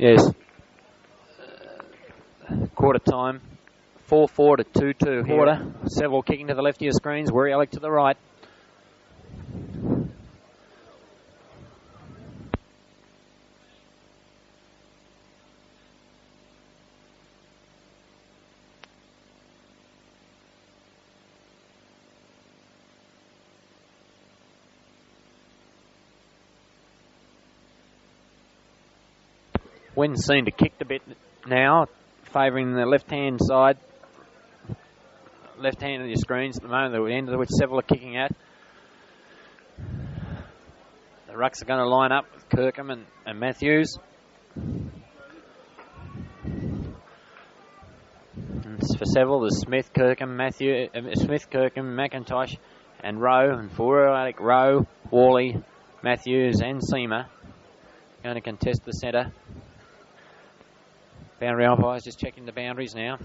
Yes. Quarter time. 4-4 to 2-2 here. Quarter. Seville kicking to the left of your screens. Woori Yallock to the right. Wind seemed to kick a bit now, favouring the left-hand side. Left hand of your screens at the moment, the end of which Seville are kicking at. The rucks are going to line up with Kirkham and Matthews. And for Seville, there's Smith, Kirkham, McIntosh, and Rowe. And for Woori Yallock, Rowe, Worley, Matthews, and Seamer going to contest the centre. Boundary umpires just checking the boundaries now.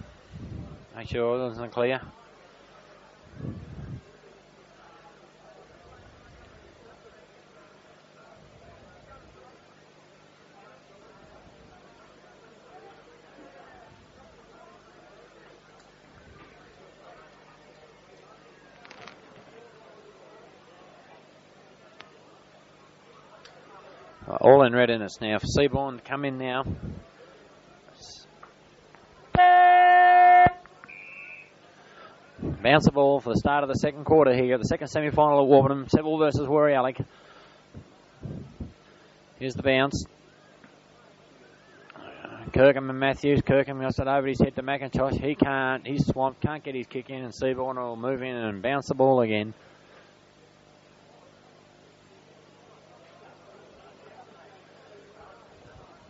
Make sure all isn't clear. All in readiness now for Seabourn to come in now. Bounce the ball for the start of the second quarter here. The second semi-final at Warburton. Seville versus Woori Yallock. Here's the bounce. Kirkham and Matthews. Kirkham got it over his head to McIntosh. He can't. He's swamped. Can't get his kick in. And Seabourn will move in and bounce the ball again.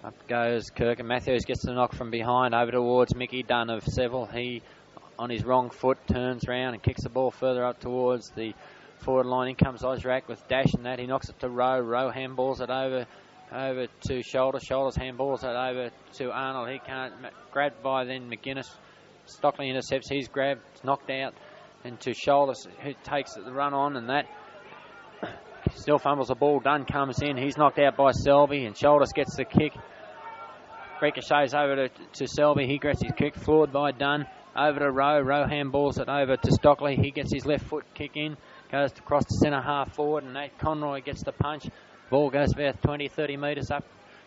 Up goes Kirkham. Matthews gets the knock from behind over towards Mickey Dunn of Seville. He, on his wrong foot, turns round and kicks the ball further up towards the forward line. In comes Osrak with dash and that. He knocks it to Rowe. Rowe handballs it over to Shoulders. Shoulders handballs it over to Arnold. He can't. Grabbed by then McGuinness. Stockley intercepts. He's grabbed, knocked out, and to Shoulders, who takes the run on and that. Still fumbles the ball. Dunn comes in. He's knocked out by Selby, and Shoulders gets the kick. Ricochets over to Selby. He gets his kick forward by Dunn. Over to Rowe. Rowe handballs it over to Stockley. He gets his left foot kick in. Goes across the centre half forward, and Nate Conroy gets the punch. Ball goes about 20, 30 metres up.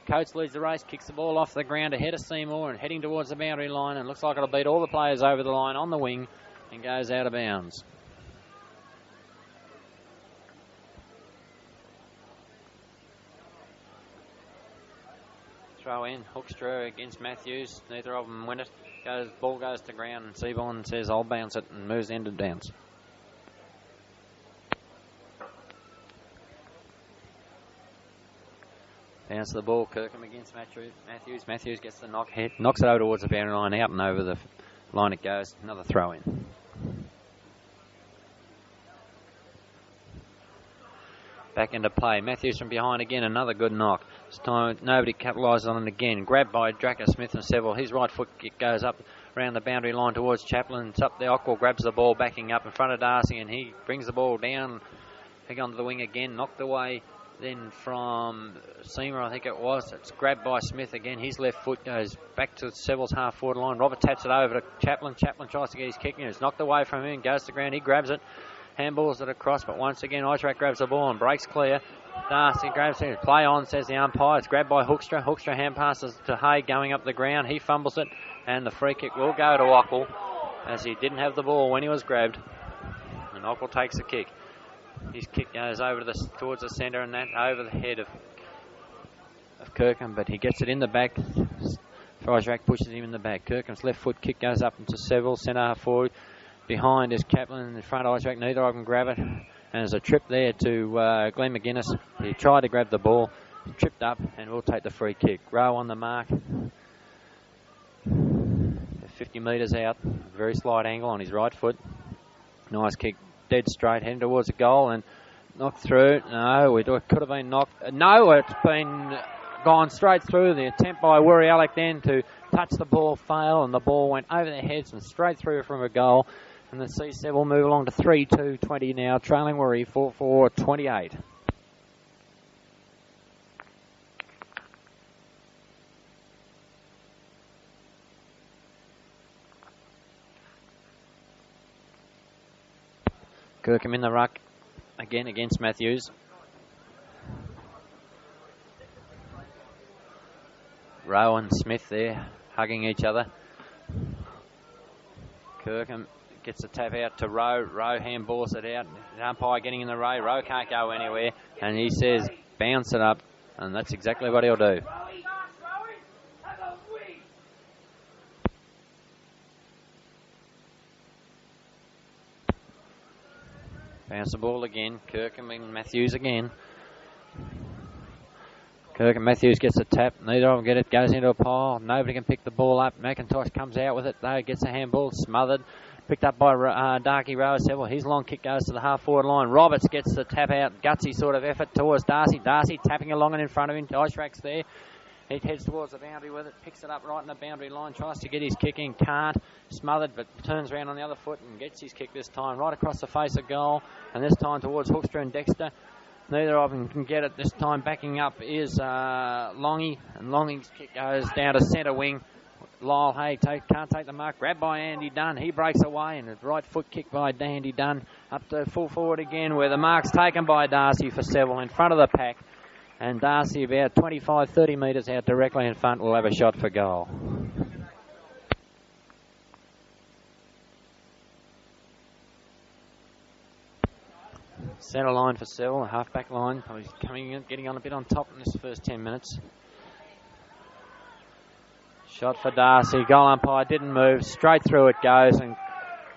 Coates leads the race, kicks the ball off the ground ahead of Seymour and heading towards the boundary line, and looks like it'll beat all the players over the line on the wing and goes out of bounds. Throw in, Hoekstra against Matthews. Neither of them win it. Ball goes to ground, and Seabourn says, I'll bounce it, and moves end of bounce. Bounce the ball, Kirkham against Matthews. Matthews gets the knock, knocks it over towards the boundary line, out and over the line it goes. Another throw in. Back into play. Matthews from behind again, another good knock. This time nobody capitalises on it again. Grabbed by Dracker, Smith and Seville. His right foot kick goes up around the boundary line towards Chaplin. It's up there. Ockwell grabs the ball, backing up in front of Darcy, and he brings the ball down. Pick onto the wing again, knocked away then from Seymour, I think it was. It's grabbed by Smith again. His left foot goes back to Seville's half-forward line. Robert taps it over to Chaplin. Chaplin tries to get his kick in. It's knocked away from him, goes to the ground. He grabs it. Handballs it across, but once again, Osrak grabs the ball and breaks clear. Darcy grabs it. Play on, says the umpire. It's grabbed by Hoekstra. Hoekstra hand passes to Hay going up the ground. He fumbles it, and the free kick will go to Ockwell, as he didn't have the ball when he was grabbed. And Ockwell takes the kick. His kick goes over towards the centre, and that over the head of Kirkham, but he gets it in the back. Osrak pushes him in the back. Kirkham's left foot kick goes up into Seville, centre half forward. Behind is Kaplan, in front of Osrak. Neither of them grab it. And there's a trip there to Glenn McGuinness. He tried to grab the ball, tripped up, and will take the free kick. Rowe on the mark. 50 metres out. Very slight angle on his right foot. Nice kick. Dead straight, heading towards the goal and knocked through. No, it could have been knocked. No, it's been gone straight through. The attempt by Woori Yallock then to touch the ball failed, and the ball went over their heads and straight through from a goal. And the C7 will move along to 3-2-20 now, trailing Woori 4-4-28. Kirkham in the ruck again against Matthews. Rowe and Smith there hugging each other. Kirkham gets a tap out to Rowe. Rowe handballs it out. The umpire getting in the Rowe. Rowe can't go anywhere. And he says, bounce it up. And that's exactly what he'll do. Bounce the ball again. Kirkham and Matthews again. Kirkham Matthews gets a tap. Neither of them get it. Goes into a pile. Nobody can pick the ball up. McIntosh comes out with it though. Gets a handball. Smothered. Picked up by Darky Rowe. Seville. His long kick goes to the half-forward line. Roberts gets the tap out. Gutsy sort of effort towards Darcy. Darcy tapping along and in front of him. Ishrak's there. He heads towards the boundary with it. Picks it up right in the boundary line. Tries to get his kick in. Can't. Smothered, but turns around on the other foot and gets his kick this time. Right across the face of goal. And this time towards Hoekstra and Dexter. Neither of them can get it this time. Backing up is Longy. And Longy's kick goes down to centre wing. Lyle Hay can't take the mark. Grabbed by Andy Dunn. He breaks away. And a right foot kick by Andy Dunn. Up to full forward again where the mark's taken by Darcy for Seville in front of the pack. And Darcy about 25, 30 metres out directly in front will have a shot for goal. Centre line for Seville, half-back line. He's coming in, getting on a bit on top in this first 10 minutes. Shot for Darcy. Goal umpire didn't move. Straight through it goes. And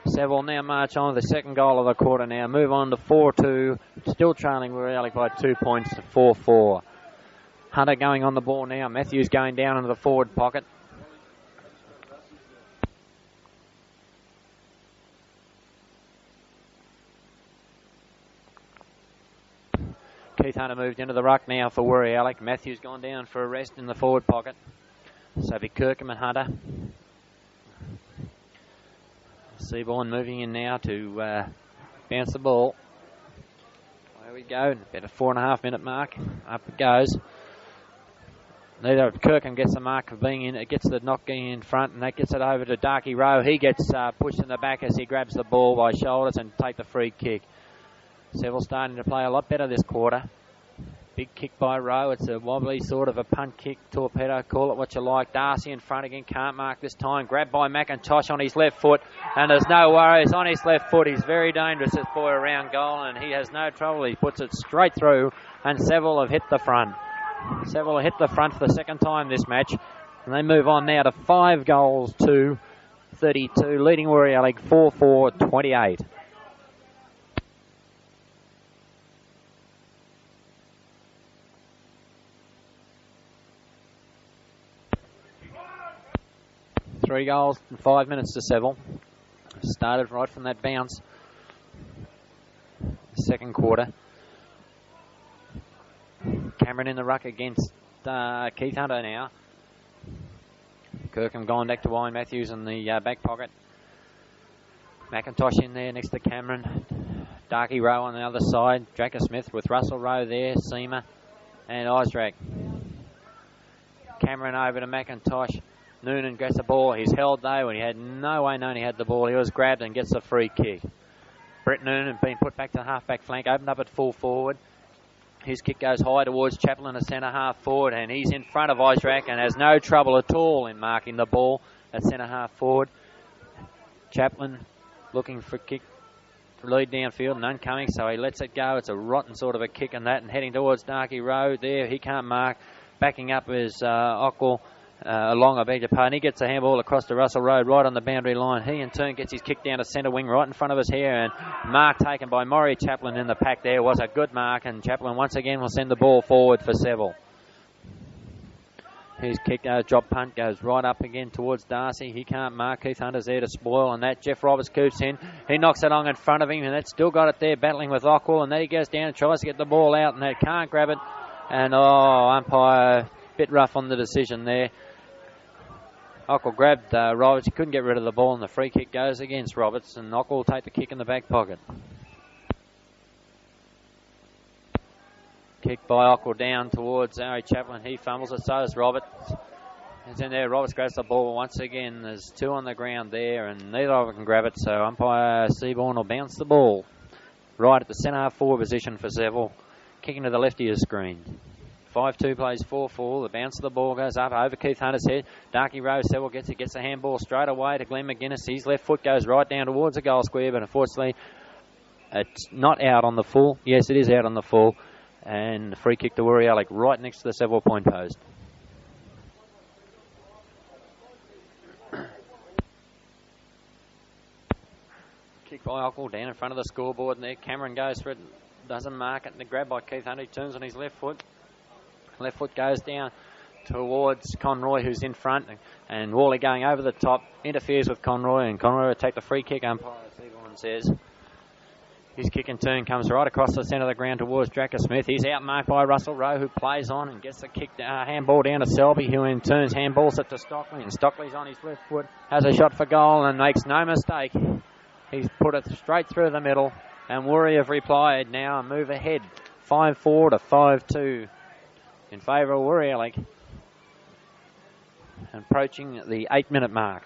Seville now march on to the second goal of the quarter now. Move on to 4-2. Still trailing Woori Yallock by 2 points to 4-4. Hunter going on the ball now. Matthews going down into the forward pocket. Keith Hunter moved into the ruck now for Woori Yallock. Matthews gone down for a rest in the forward pocket. So it'll be Kirkham and Hunter. Seaborn moving in now to bounce the ball. There we go. About a 4.5 minute mark. Up it goes. Neither Kirkham gets the mark of being in. It gets the knock in front, and that gets it over to Darky Rowe. He gets pushed in the back as he grabs the ball by shoulders and take the free kick. Seville starting to play a lot better this quarter. Big kick by Rowe. It's a wobbly sort of a punt kick, torpedo, call it what you like. Darcy in front again, can't mark this time. Grabbed by McIntosh on his left foot, and there's no worries on his left foot. He's very dangerous, this boy, around goal, and he has no trouble. He puts it straight through, and Seville have hit the front. Seville have hit the front for the second time this match, and they move on now to 5 goals to 32, leading Woori Yallock 4-4-28. Three goals in 5 minutes to Seville. Started right from that bounce. Second quarter. Cameron in the ruck against Keith Hunter now. Kirkham gone back to Wayne Matthews in the back pocket. McIntosh in there next to Cameron. Darky Rowe on the other side. Dracker Smith with Russell Rowe there. Seamer and Isaac. Cameron over to McIntosh. Noonan gets the ball. He's held though, and he had no way known he had the ball. He was grabbed and gets a free kick. Brett Noonan being put back to the half-back flank, opened up at full forward. His kick goes high towards Chaplin, a centre half forward, and he's in front of Isaac and has no trouble at all in marking the ball at centre half forward. Chaplin looking for a kick to lead downfield, none coming, so he lets it go. It's a rotten sort of a kick and that, and heading towards Darky Road there. He can't mark. Backing up is Ockwell. Along, I beg your pardon. He gets a handball across to Russell Road right on the boundary line. He in turn gets his kick down to centre wing right in front of his hair, and mark taken by Maury Chaplin in the pack there was a good mark, and Chaplin once again will send the ball forward for Seville. His kick drop punt goes right up again towards Darcy. He can't mark. Keith Hunter's there to spoil, and that Jeff Roberts coops in. He knocks it on in front of him, and that's still got it there battling with Ockwell, and then he goes down and tries to get the ball out, and they can't grab it, and umpire bit rough on the decision there. Ockwell grabbed Roberts. He couldn't get rid of the ball, and the free kick goes against Roberts, and Ockwell will take the kick in the back pocket. Kick by Ockwell down towards Harry Chaplin. He fumbles it, so does Roberts. He's in there. Roberts grabs the ball once again. There's 2 on the ground there, and neither of them can grab it, so umpire Seaborn will bounce the ball. right at the centre forward position for Seville. Kicking to the lefty of the screen. 5-2 plays 4-4. The bounce of the ball goes up over Keith Hunter's head. Darky Rose, Seville gets it, gets the handball straight away to Glenn McGuinness. His left foot goes right down towards the goal square, but unfortunately it's not out on the full. Yes, it is out on the full. And the free kick to Woori Yallock right next to the Seville point post. Kick by Ockle down in front of the scoreboard there. Cameron goes for it, doesn't mark it. And the grab by Keith Hunter, he turns on his left foot. Left foot goes down towards Conroy, who's in front, and Worley going over the top, interferes with Conroy, and Conroy will take the free kick, umpire Seaborn says. His kick and turn comes right across the centre of the ground towards Dracker Smith. He's outmarked by Russell Rowe, who plays on and gets the kick, handball down to Selby, who in turns handballs it to Stockley, and Stockley's on his left foot, has a shot for goal and makes no mistake. He's put it straight through the middle, and Woori have replied now and move ahead 5-4 to 5-2 in favour of Woori Yallock, approaching the 8-minute mark.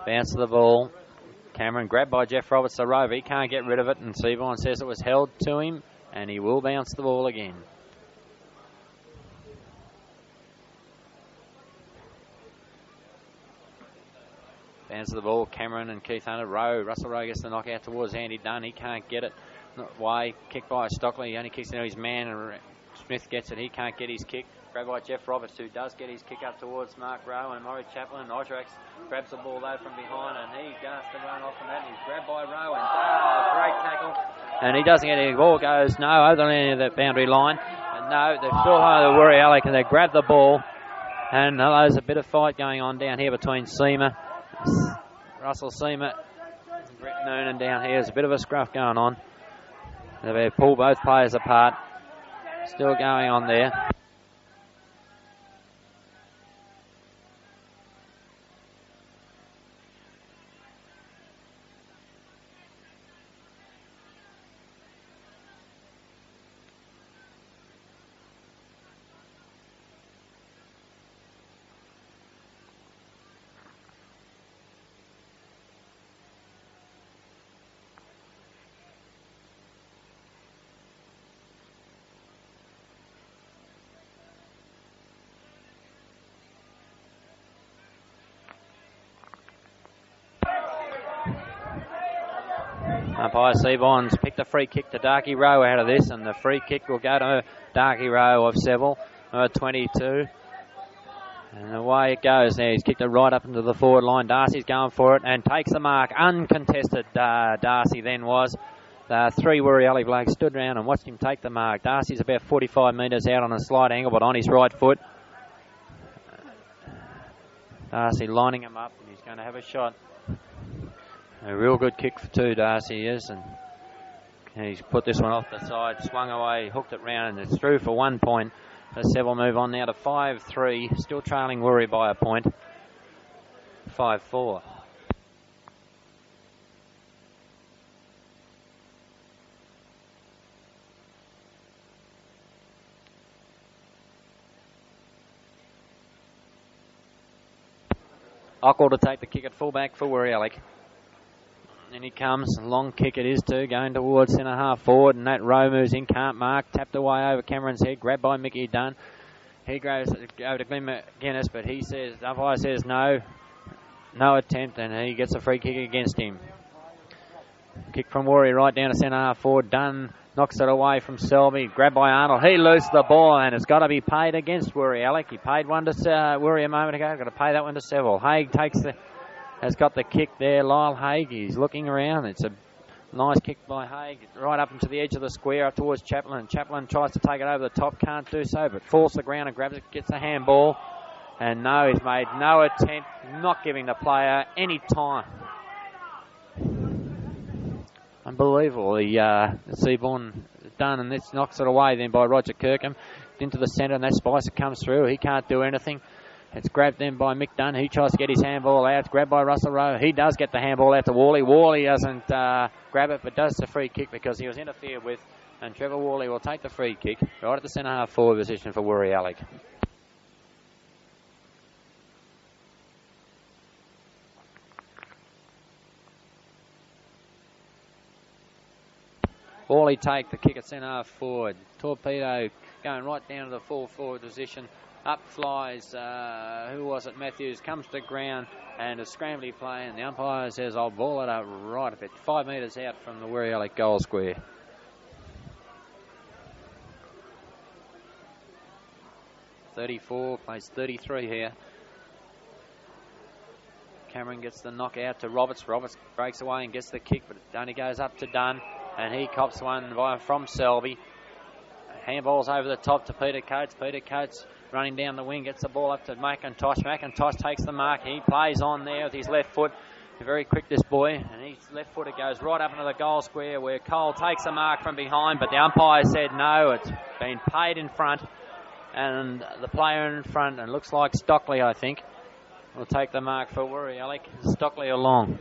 Bounce of the ball. Cameron grabbed by Jeff Roberts, the rover. He can't get rid of it, and Seaborn says it was held to him, and he will bounce the ball again. Bounce of the ball. Cameron and Keith Hunter. Russell Rowe gets the knockout towards Andy Dunn. He can't get it. Not way. Kick by Stockley. He only kicks into his man, and Smith gets it. He can't get his kick. Grabbed by Jeff Roberts, who does get his kick up towards Mark Rowe, and Maury Chaplin. Osrax grabs the ball though from behind, and he goes to run off from that. He's grabbed by Rowe, and great tackle. And he doesn't get any. Ball goes over the line of the boundary line. And no, they've still high the Woori Yallock, and they grab the ball. And there's a bit of fight going on down here between Seamer, Russell Seamer, and Brett Noonan down here. There's a bit of a scruff going on. They've pulled both players apart. Still going on there. Umpire Seaborn's picked a free kick to Darky Rowe out of this, and the free kick will go to Darky Rowe of Seville, number 22. And away it goes now. He's kicked it right up into the forward line. Darcy's going for it and takes the mark. Uncontested, Darcy then was. The three Woori Yallock blokes stood around and watched him take the mark. Darcy's about 45 metres out on a slight angle, but on his right foot. Darcy lining him up, and he's going to have a shot. A real good kick for two, Darcy is, and he's put this one off the side, swung away, hooked it round, and it's through for 1 point. So Seville move on now to 5-3, still trailing Woori by a point. 5-4. Ockle to take the kick at fullback for Woori Yallock. And he comes, long kick it is too, going towards centre half forward, and that Rowe moves in, can't mark, tapped away over Cameron's head, grabbed by Mickey Dunn. He goes over to Glenn McGuinness, but he says, umpire says no attempt, and he gets a free kick against him. Kick from Woori right down to centre half forward, Dunn knocks it away from Selby, grabbed by Arnold, he loses the ball, and it's got to be paid against Woori Yallock. He paid one to Woori a moment ago, got to pay that one to Seville. Haig has got the kick there, Lyle Haig. He's looking around. It's a nice kick by Haig, right up into the edge of the square, up towards Chaplin. Chaplin tries to take it over the top, can't do so, but falls to the ground and grabs it, gets a handball. And no, he's made no attempt, not giving the player any time. Unbelievable. The Seaborn done, and this knocks it away then by Roger Kirkham. into the centre, and that Spicer comes through. He can't do anything. It's grabbed then by Mick Dunn. He tries to get his handball out. It's grabbed by Russell Rowe. He does get the handball out to Worley. Worley doesn't grab it, but does the free kick because he was interfered with. And Trevor Worley will take the free kick right at the centre half forward position for Woori Yallock. Worley take the kick at centre half forward. Torpedo going right down to the full forward position. Up flies, who was it? Matthews comes to the ground and a scrambly play, and the umpire says, I'll ball it up right a bit, 5 metres out from the Woori Yallock goal square. Plays 33 here. Cameron gets the knockout to Roberts. Roberts breaks away and gets the kick, but it only goes up to Dunn, and he cops one from Selby. Handballs over the top to Peter Coates. Peter Coates running down the wing, gets the ball up to McIntosh. McIntosh takes the mark. He plays on there with his left foot. Very quick, this boy, and his left footer goes right up into the goal square where Cole takes the mark from behind, but the umpire said no, it's been paid in front, and the player in front, and looks like Stockley, I think, will take the mark for Woori Yallock. Stockley along.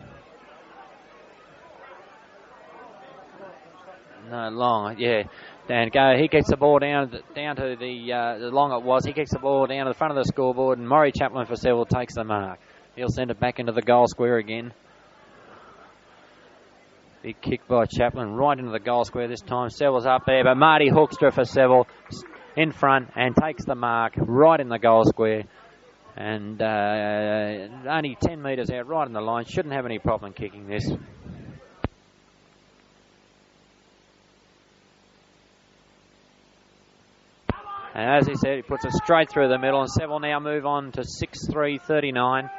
No, long, yeah. And he kicks the ball down to the long it was. He kicks the ball down to the front of the scoreboard, and Murray Chaplin for Seville takes the mark. He'll send it back into the goal square again. Big kick by Chaplin right into the goal square this time. Seville's up there, but Marty Hoekstra for Seville in front and takes the mark right in the goal square. And only 10 metres out, right in the line. Shouldn't have any problem kicking this. And as he said, he puts it straight through the middle, and Seville now move on to 6-3-39,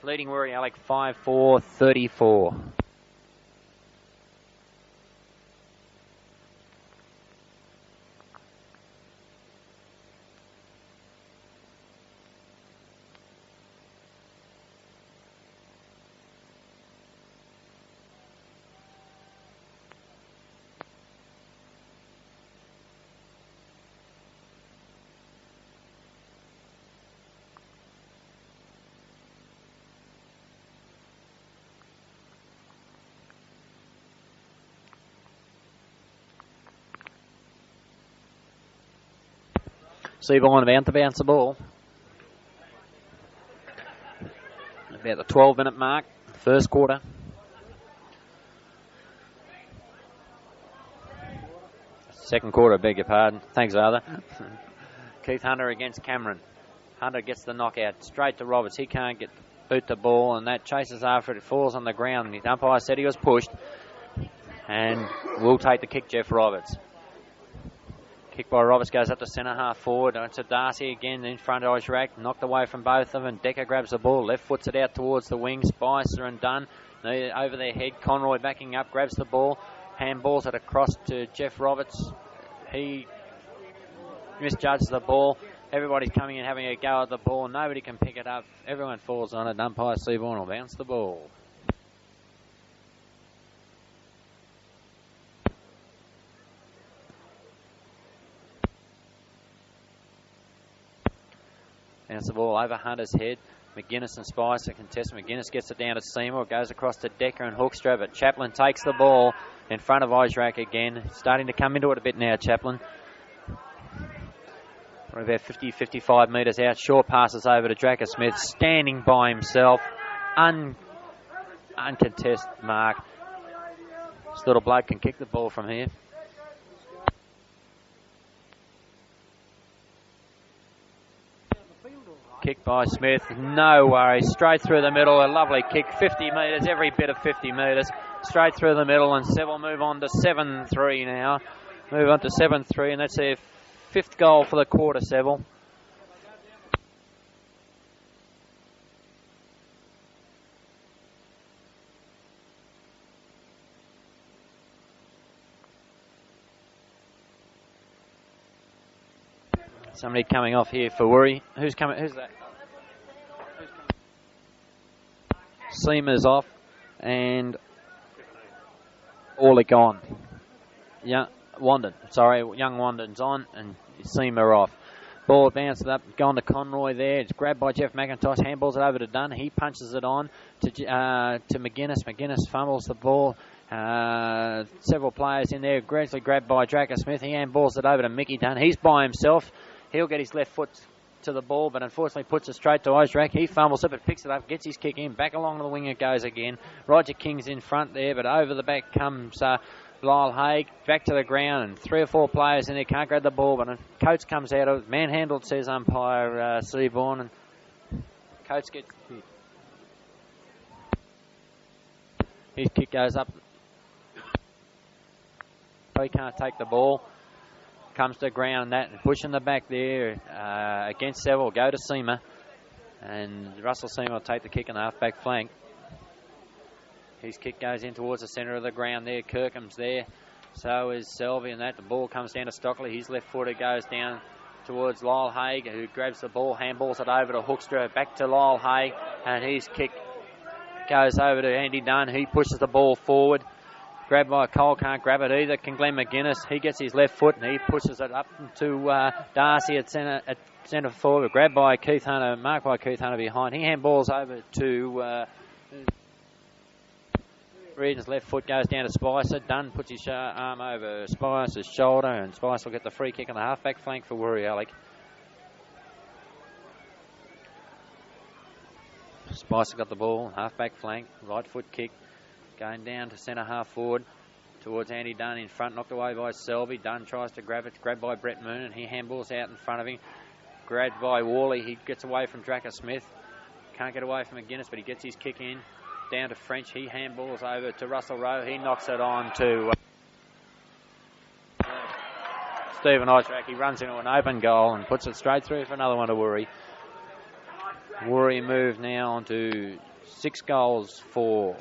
leading Woori Yallock 5-4-34. Seaborn about to bounce the ball. About the 12-minute mark, first quarter. Second quarter, beg your pardon. Thanks, Arthur. Keith Hunter against Cameron. Hunter gets the knockout straight to Roberts. He can't boot the ball, and that chases after it. It falls on the ground. The umpire said he was pushed, and will take the kick, Jeff Roberts. Kick by Roberts goes up to centre half forward. It's a Darcy again in front of Ojrak. Knocked away from both of them. Decker grabs the ball. Left foots it out towards the wing. Spicer and Dunn over their head. Conroy backing up. Grabs the ball. Handballs it across to Jeff Roberts. He misjudges the ball. Everybody's coming in having a go at the ball. Nobody can pick it up. Everyone falls on it. Umpire Seaborn will bounce the ball. Bounce the ball over Hunter's head. McGuinness and Spicer contest. McGuinness gets it down to Seymour. It goes across to Decker and Hoekstra, but Chaplin takes the ball in front of Ojrak again. Starting to come into it a bit now, Chaplin. We're about 50-55 metres out. Shaw passes over to Dracker Smith, standing by himself. Uncontested mark. This little bloke can kick the ball from here. Kick by Smith, no worries, straight through the middle, a lovely kick, 50 metres, every bit of 50 metres, straight through the middle, and Seville move on to 7-3 now. Move on to 7-3, and that's their fifth goal for the quarter, Seville. Somebody coming off here for Woori. Who's coming? Who's that? Seamer's off and Orlick on. Yeah, Wandon. Sorry, young Wandon's on and Seamer off. Ball bounced up, gone to Conroy there. It's grabbed by Jeff McIntosh, handballs it over to Dunn. He punches it on to McGuinness. McGuinness fumbles the ball. Several players in there, gradually grabbed by Dracker Smith. He handballs it over to Mickey Dunn. He's by himself. He'll get his left foot to the ball, but unfortunately puts it straight to Ozrak. He fumbles it, but picks it up, gets his kick in. Back along the wing it goes again. Roger King's in front there, but over the back comes Lyle Haig. Back to the ground, and 3 or 4 players in there can't grab the ball, but Coates comes out of it. Manhandled, says umpire Seaborn, and Coates gets his kick goes up. He can't take the ball. Comes to ground, that and pushing the back there against Seville. Go to Seamer, and Russell Seamer will take the kick in the half-back flank. His kick goes in towards the centre of the ground there. Kirkham's there. So is Selvey, and that the ball comes down to Stockley. His left footer goes down towards Lyle Haig, who grabs the ball, handballs it over to Hoekstra, back to Lyle Haig, and his kick goes over to Andy Dunn. He pushes the ball forward. Grabbed by Cole, can't grab it either. Can Glenn McGuinness. He gets his left foot and he pushes it up to Darcy at centre forward. Grabbed by Keith Hunter, marked by Keith Hunter behind. He handballs over to Reardon's left foot, goes down to Spicer. Dunn puts his arm over Spicer's shoulder, and Spicer will get the free kick on the half-back flank for Woori Yallock. Spicer got the ball, half-back flank, right foot kick. Going down to centre half forward towards Andy Dunn in front, knocked away by Selvey. Dunn tries to grab it, grabbed by Brett Moon, and he handballs out in front of him. Grabbed by Worley, he gets away from Dracker Smith. Can't get away from McGuinness, but he gets his kick in. Down to French, he handballs over to Russell Rowe. He knocks it on to Stephen Ozrak. He runs into an open goal and puts it straight through for another one to Woori. Woori move now on to 6 goals for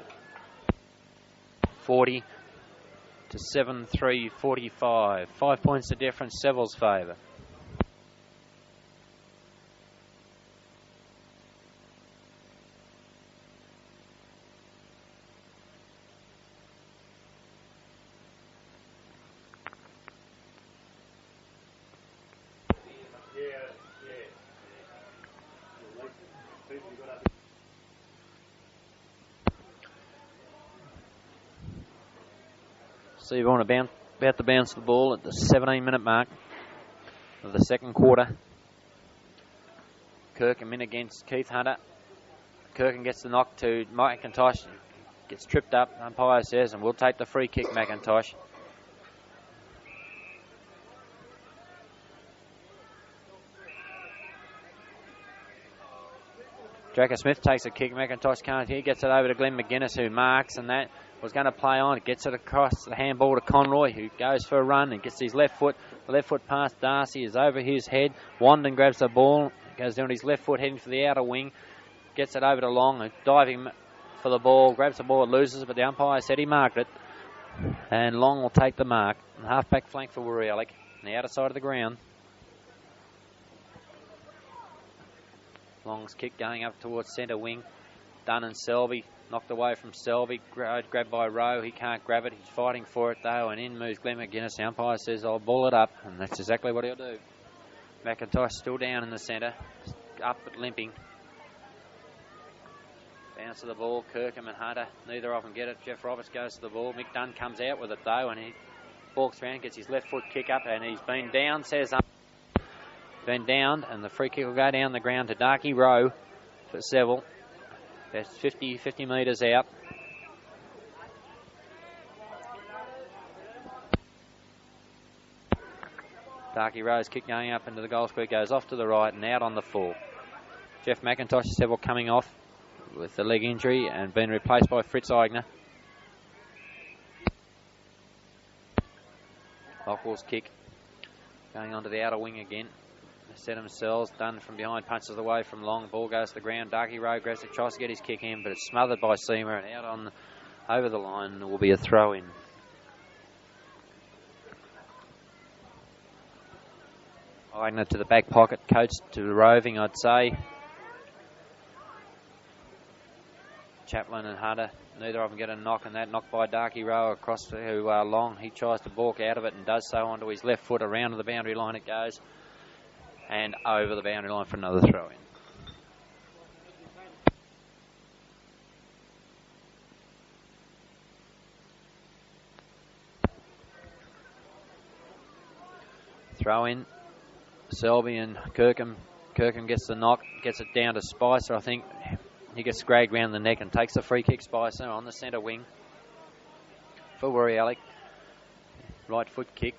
40 to 7-3-45. 5 points of difference, Seville's favour. Seaborn about to bounce the ball at the 17-minute mark of the second quarter. Kirkham in against Keith Hunter. Kirkham gets the knock to McIntosh. Gets tripped up, umpire says, and we'll take the free kick, McIntosh. Dracker Smith takes a kick. McIntosh can't. He gets it over to Glenn McGuinness, who marks, and that was going to play on. It gets it across the handball to Conroy, who goes for a run and gets his left foot. The left foot past Darcy is over his head. Wandon grabs the ball, goes down his left foot, heading for the outer wing. Gets it over to Long, diving for the ball, grabs the ball, loses it, but the umpire said he marked it. And Long will take the mark. Half-back flank for Woori Yallock on the outer side of the ground. Long's kick going up towards centre wing. Dunn and Selvey, knocked away from Selvey, grabbed by Rowe. He can't grab it. He's fighting for it though, and in moves Glenn McGuinness. The umpire says, I'll ball it up, and that's exactly what he'll do. McIntosh still down in the centre, up but limping. Bounce to the ball, Kirkham and Hunter, neither of them get it. Jeff Roberts goes to the ball. Mick Dunn comes out with it though, and he walks around, gets his left foot kick up, and he's been down, says been downed, and the free kick will go down the ground to Darky Rowe for Seville. That's 50 metres out. Darky Rowe's kick going up into the goal square, goes off to the right and out on the full. Jeff McIntosh, Seville coming off with the leg injury and been replaced by Fritz Eigner. Lockwell's kick going onto the outer wing again. Set themselves, Dunn from behind punches away from Long, ball goes to the ground. Darky Rowe grabs it, tries to get his kick in, but it's smothered by Seamer, and out on over the line will be a throw in. Eigner to the back pocket, Coates to the roving, I'd say. Chaplin and Hunter. Neither of them get a knock, and that knocked by Darky Rowe across to Long. He tries to balk out of it and does so onto his left foot. Around to the boundary line it goes, and over the boundary line for another throw-in. Throw-in, Selby and Kirkham. Kirkham gets the knock, gets it down to Spicer, I think. He gets dragged round the neck and takes the free kick. Spicer on the centre wing for Woori Yallock. Right foot kick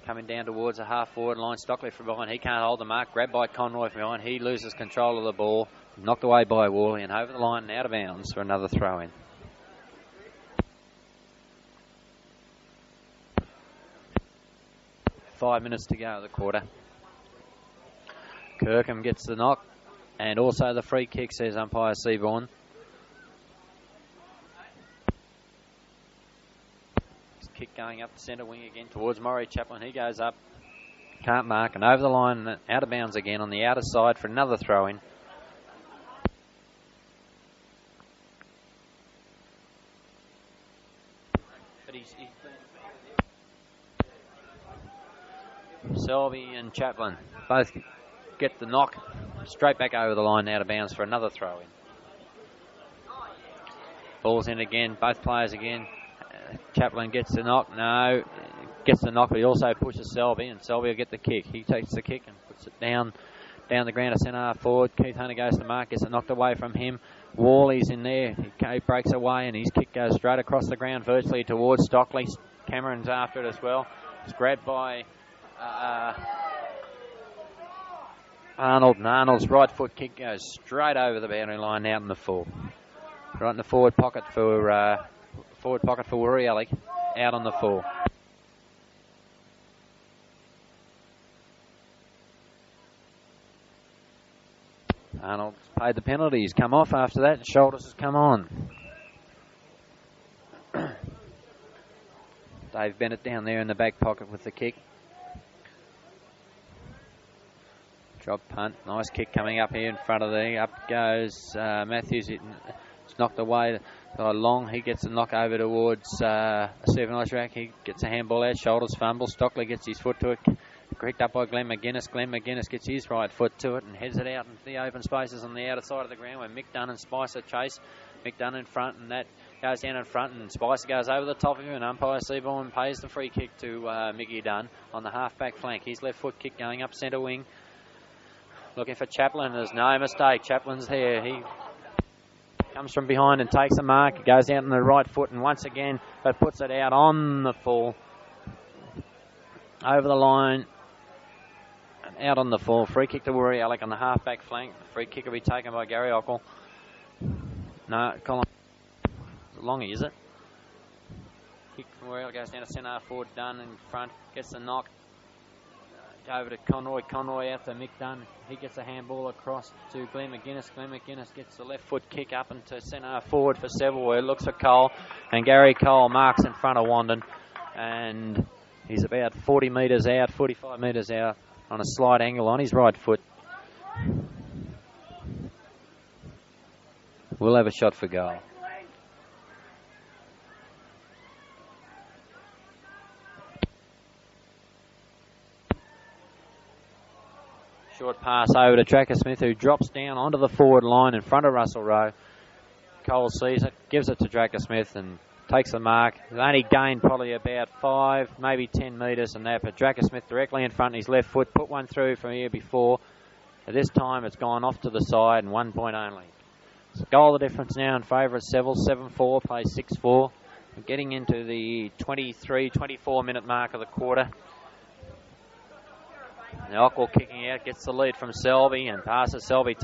coming down towards the half forward line. Stockley from behind. He can't hold the mark. Grabbed by Conroy from behind. He loses control of the ball. Knocked away by Worley and over the line and out of bounds for another throw in. Five minutes to go of the quarter. Kirkham gets the knock and also the free kick, says umpire Seaborn. Kick going up the centre wing again towards Murray Chaplin. He goes up, can't mark, and over the line and out of bounds again on the outer side for another throw-in. Selby and Chaplin both get the knock, straight back over the line, out of bounds for another throw-in. Ball's in again, both players again. Chaplin gets the knock, gets the knock, but he also pushes Selby, and Selby will get the kick. He takes the kick and puts it down the ground to centre half forward. Keith Hunter goes to the mark, gets it knocked away from him. Worley's in there, he breaks away, and his kick goes straight across the ground, virtually towards Stockley. Cameron's after it as well. It's grabbed by Arnold, and Arnold's right foot kick goes straight over the boundary line out in the full. Right in the forward pocket for Woori Yallock, out on the full. Arnold's paid the penalty. He's come off after that, and Shoulders has come on. Dave Bennett down there in the back pocket with the kick. Drop punt, nice kick coming up here in front of the, up goes Matthews. It's knocked away by Long. He gets a knock over towards Stephen Osrak. He gets a handball out, Shoulders fumble. Stockley gets his foot to it, picked up by Glenn McGuinness. Glenn McGuinness gets his right foot to it and heads it out into the open spaces on the outer side of the ground where Mick Dunn and Spicer chase. Mick Dunn in front, and that goes down in front, and Spicer goes over the top of him, and umpire Seaborn pays the free kick to Mickey Dunn on the half-back flank. His left foot kick going up centre wing. Looking for Chaplin. There's no mistake. Chaplin's there. He comes from behind and takes a mark. He goes out on the right foot and once again, but puts it out on the full. Over the line. And out on the full. Free kick to Woori Yallock on the half-back flank. The free kick will be taken by Gary Ockle. No, Colin. Longy, is it? Kick from Woori Yallock goes down to centre half forward. Dunn in front. Gets the knock. Over to Conroy. Conroy out to Mick Dunn. He gets a handball across to Glenn McGuinness. Glenn McGuinness gets the left foot kick up into centre forward for Seville, where it looks for Cole. And Gary Cole marks in front of Wandon. And he's about 40 metres out, 45 metres out on a slight angle on his right foot. We'll have a shot for goal. Short pass over to Tracker Smith, who drops down onto the forward line in front of Russell Rowe. Cole sees it, gives it to Tracker Smith and takes the mark. He's only gained probably about 5, maybe 10 metres and that, but Tracker Smith directly in front, his left foot, put one through from here before. At this time it's gone off to the side and 1 point only. It's a goal the difference now in favour of Seville, 7-4, plays 6-4. We're getting into the 23, 24 minute mark of the quarter. Now Ockwell kicking out, gets the lead from Selby and passes Selby.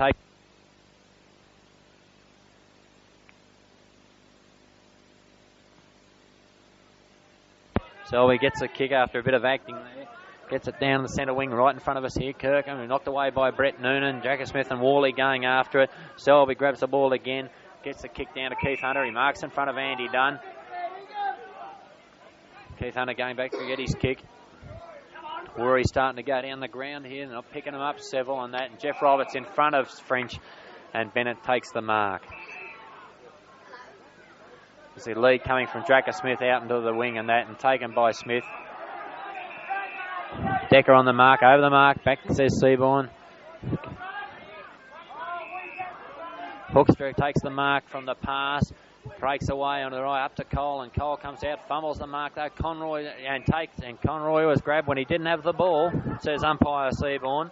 Selby gets a kick after a bit of acting there. Gets it down the centre wing right in front of us here. Kirkham knocked away by Brett Noonan. Jacker Smith and Worley going after it. Selby grabs the ball again. Gets the kick down to Keith Hunter. He marks in front of Andy Dunn. Keith Hunter going back to get his kick. Woori starting to go down the ground here. They're not picking him up, Seville on that. And Jeff Roberts in front of French. And Bennett takes the mark. There's the lead coming from Dracker Smith out into the wing and that, and taken by Smith. Decker on the mark, over the mark, back says Seaborn. Hoekstra takes the mark from the pass, breaks away on the right up to Cole, and Cole comes out, fumbles the mark though. Conroy and Conroy was grabbed when he didn't have the ball, says umpire Seaborn.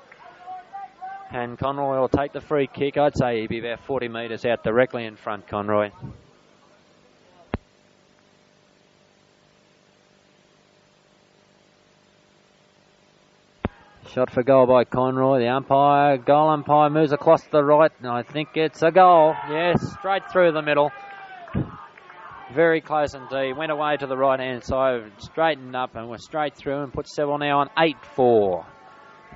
And Conroy will take the free kick. I'd say he'd be about 40 metres out directly in front, Conroy. Shot for goal by Conroy. The goal umpire moves across to the right, and I think it's a goal. Yes, straight through the middle. Very close indeed. Went away to the right-hand side, straightened up and was straight through and put Seville now on 8-4.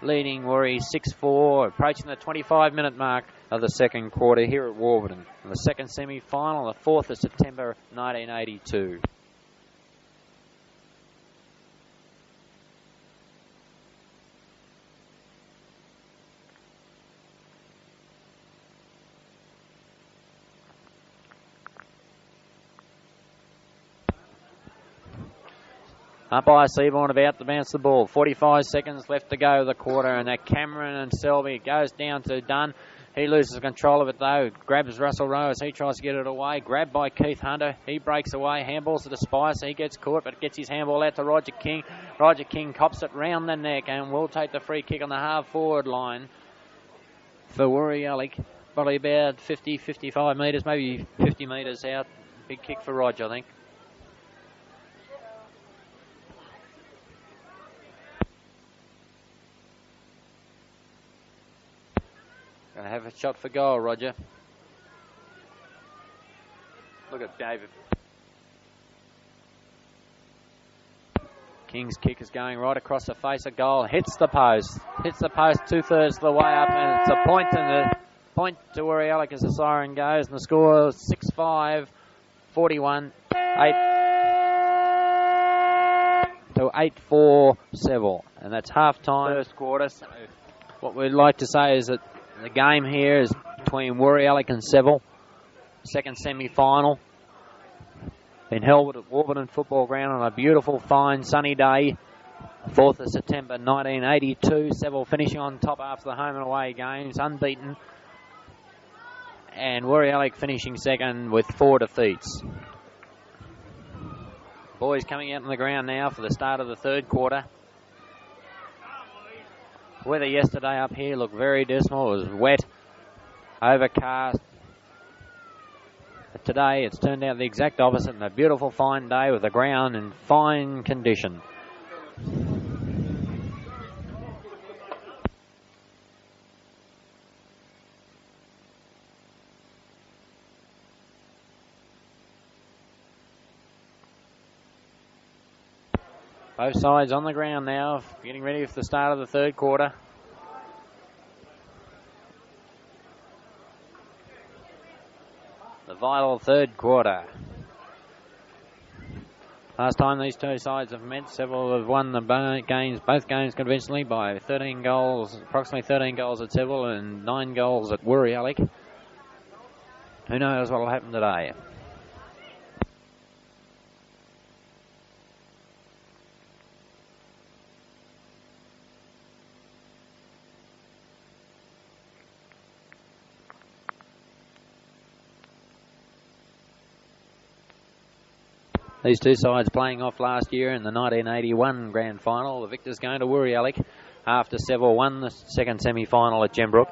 Leading Woori 6-4, approaching the 25-minute mark of the second quarter here at Warburton. The second semi-final, the 4th of September 1982. Umpire Seaborn about to bounce the ball. 45 seconds left to go the quarter, and that Cameron and Selby goes down to Dunn. He loses control of it though. Grabs Russell Rowe as he tries to get it away. Grabbed by Keith Hunter. He breaks away. Handballs to the Spice. He gets caught, but gets his handball out to Roger King. Roger King cops it round the neck and will take the free kick on the half-forward line for Woori Yallock. Probably about 50, 55 metres, maybe 50 metres out. Big kick for Roger, I think. Going to have a shot for goal, Roger. Look at David. King's kick is going right across the face of goal. Hits the post. Hits the post 2/3 of the way up, and it's a point, and the point to Woori Yallock as the siren goes, and the score is 6-5, 41, 8 to 8-4 Seville, and that's half time first quarter. So what we'd like to say is that the game here is between Woori Yallock and Seville, second semi-final. Been held at Warburton Football Ground on a beautiful, fine, sunny day, 4th of September 1982. Seville finishing on top after the home and away games, unbeaten. And Woori Yallock finishing second with 4 defeats. Boys coming out on the ground now for the start of the third quarter. Weather yesterday up here looked very dismal. It was wet, overcast. But today it's turned out the exact opposite, and a beautiful fine day with the ground in fine condition. Both sides on the ground now, getting ready for the start of the third quarter. The vital third quarter. Last time these two sides have met, Seville have won the both games convincingly by 13 goals, approximately 13 goals at Seville and 9 goals at Woori Yallock. Who knows what will happen today? These two sides playing off last year in the 1981 grand final. The victors going to Woori Yallock after Seville won the second semi-final at Gembrook.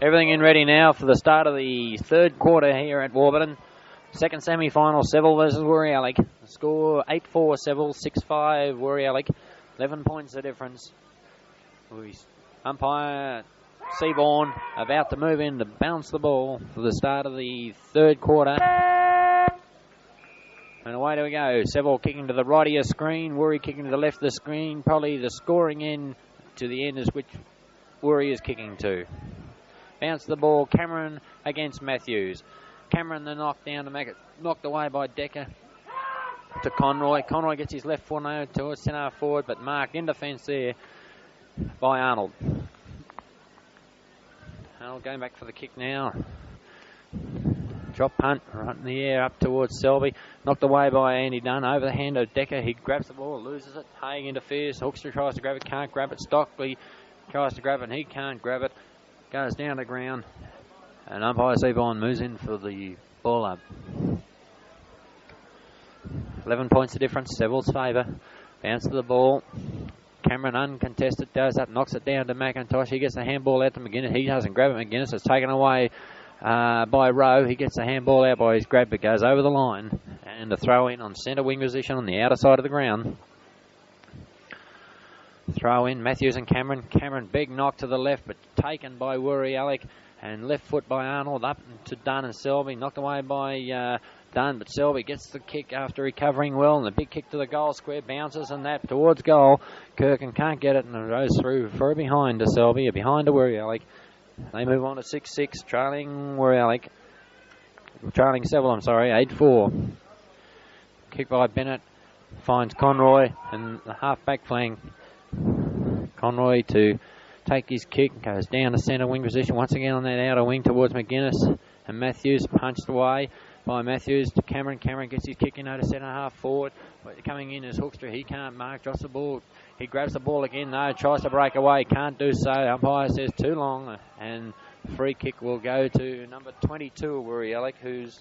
Everything in ready now for the start of the third quarter here at Warburton. Second semi-final, Seville versus Woori Yallock. Score 8-4 Seville, 6-5 Woori Yallock. 11 points the difference. Umpire Seaborn about to move in to bounce the ball for the start of the third quarter. And away do we go. Seville kicking to the right of your screen. Woori kicking to the left of the screen. Probably the scoring end to the end is which Woori is kicking to. Bounce the ball. Cameron against Matthews. Cameron the knock down to make it knocked away by Decker to Conroy. Conroy gets his left foot now to a centre forward, but marked in defence there by Arnold. Arnold going back for the kick now. Drop punt right in the air up towards Selby. Knocked away by Andy Dunn. Over the hand of Decker. He grabs the ball, loses it. Haig interferes. Hoekstra tries to grab it, can't grab it. Stockley tries to grab it, and he can't grab it. Goes down to ground. And umpire Seaborn moves in for the ball up. 11 points the difference. Seville's favour. Bounce to the ball. Cameron uncontested. Does up. Knocks it down to McIntosh. He gets the handball out to McGuinness. He doesn't grab it. McGuinness is taken away by Rowe. He gets the handball out by his grab, but goes over the line. And a throw in on centre wing position on the outer side of the ground. Throw in Matthews and Cameron. Cameron, big knock to the left, but taken by Woori Yallock. And left foot by Arnold up to Dunn and Selby. Knocked away by Dunn, but Selby gets the kick after recovering well. And the big kick to the goal square. Bounces and that towards goal. Kirkin can't get it and it goes through for a behind to Selby. A behind to Woori Yallock. They move on to 6-6. Trailing Woori Yallock. Trailing Seville, 8-4. Kick by Bennett. Finds Conroy and the half-back flank. Conroy to take his kick, goes down to centre wing position once again on that outer wing towards McGuinness, and Matthews punched away by Matthews to Cameron. Cameron gets his kick in over centre half forward. But coming in is Hoekstra. He can't mark, drops the ball. He grabs the ball again, no, tries to break away, can't do so. Umpire says too long, and free kick will go to number 22 Woori Yallock, who's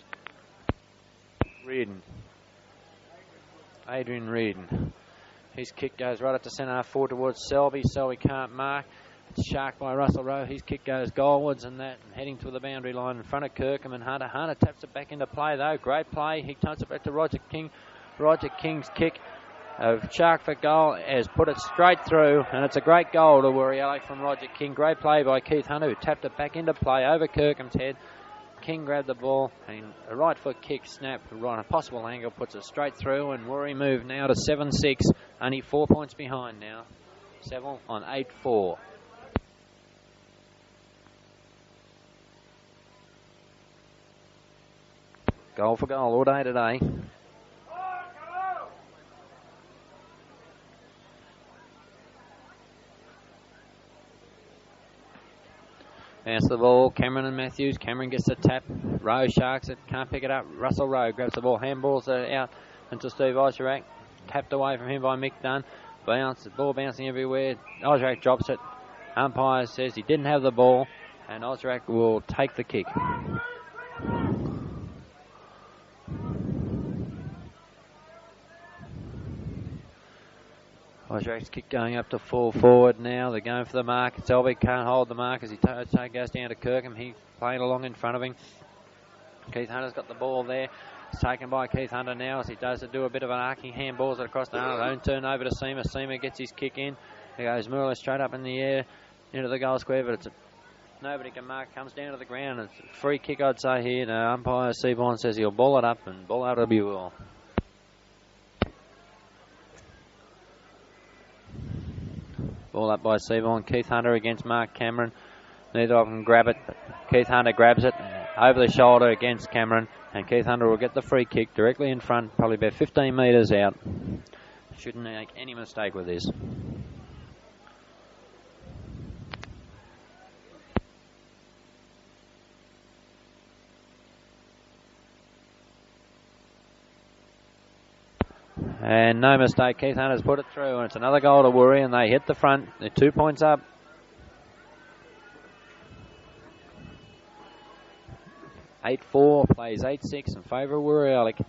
Adrian Reardon. His kick goes right up to centre half forward towards Selby. Selby can't mark. It's sharked by Russell Rowe. His kick goes goalwards and that, and heading to the boundary line in front of Kirkham and Hunter. Hunter taps it back into play though. Great play. He taps it back to Roger King. Roger King's kick of shark for goal has put it straight through, and it's a great goal to Woori Yallock from Roger King. Great play by Keith Hunter, who tapped it back into play over Kirkham's head. King grabbed the ball and a right foot kick snap right on a possible angle, puts it straight through, and Woori move now to 7-6, only 4 points behind now. Seville on 8-4. Goal for goal all day today. Bounce the ball, Cameron and Matthews. Cameron gets the tap. Rowe sharks it, can't pick it up. Russell Rowe grabs the ball, handballs it out into Steve Osherak. Tapped away from him by Mick Dunn. The ball bouncing everywhere. Osherak drops it. Umpire says he didn't have the ball, and Osherak will take the kick. Osherak's kick going up to full forward now. They're going for the mark. Selby can't hold the mark as he goes down to Kirkham. He's playing along in front of him. Keith Hunter's got the ball there. It's taken by Keith Hunter now as he does to do a bit of an arcing. Handballs it across the Arnold. Own turn over to Seamer. Seamer gets his kick in. He goes Mueller straight up in the air into the goal square, but nobody can mark. Comes down to the ground. It's a free kick, I'd say here. No, umpire Seaborn says he'll ball it up, and ball out of you will. Ball up by Seaborn. Keith Hunter against Mark Cameron. Neither of them grab it. Keith Hunter grabs it over the shoulder against Cameron, and Keith Hunter will get the free kick directly in front, probably about 15 metres out. Shouldn't make any mistake with this. And no mistake, Keith Hunter's put it through, and it's another goal to Woori, and they hit the front. They're 2 points up. (8-4) plays 8-6 in favour of Woori Yallock.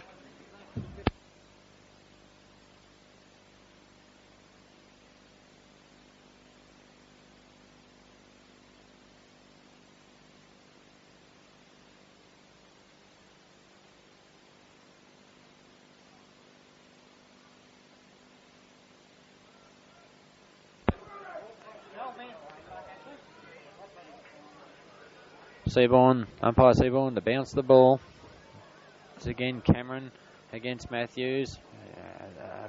Seaborn, umpire Seaborn to bounce the ball. It's again Cameron against Matthews.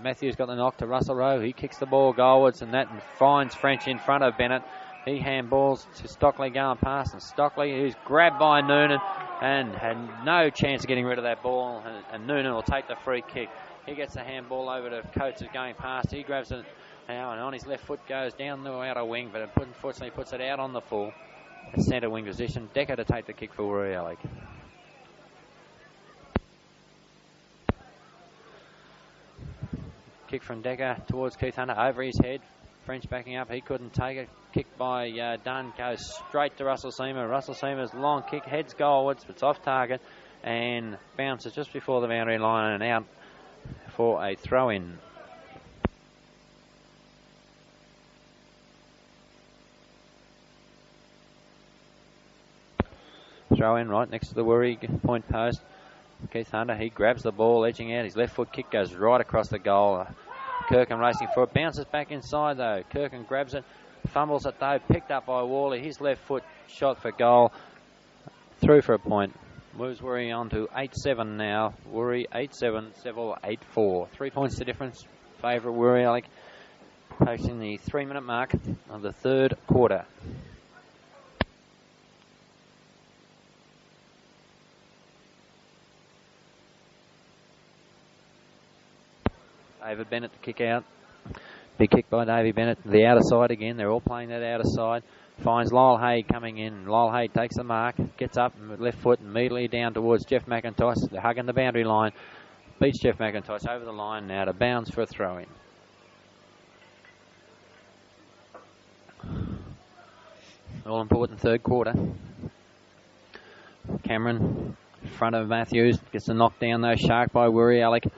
Matthews got the knock to Russell Rowe. He kicks the ball goalwards, and that finds French in front of Bennett. He handballs to Stockley going past, and Stockley, who's grabbed by Noonan and had no chance of getting rid of that ball, and Noonan will take the free kick. He gets the handball over to Coates, who's going past. He grabs it now, and on his left foot goes down the outer wing, but unfortunately puts it out on the full. Centre wing position. Decker to take the kick for Woori Yallock. Kick from Decker towards Keith Hunter over his head. French backing up. He couldn't take it. Kick by Dunn goes straight to Russell Seamer. Russell Seamer's long kick heads goalwards. It's off target and bounces just before the boundary line and out for a throw in. Throw in right next to the Woori point post. Keith Hunter, he grabs the ball, edging out. His left foot kick goes right across the goal. Kirkham racing for it. Bounces back inside though. Kirkham grabs it. Fumbles it though. Picked up by Worley. His left foot shot for goal. Through for a point. Moves Woori on to 8-7 now. Woori 8-7. Seville 8-4. 3 points to difference. Favourite Woori Yallock. Posting the 3-minute mark of the third quarter. David Bennett to kick out. Big kick by Davey Bennett. The outer side again. They're all playing that outer side. Finds Lyle Hay coming in. Lyle Hay takes the mark. Gets up with left foot immediately down towards Jeff McIntosh. They're hugging the boundary line. Beats Jeff McIntosh over the line now to bounds for a throw in. All important third quarter. Cameron in front of Matthews. Gets the knock down though. Shark by Woori Yallock.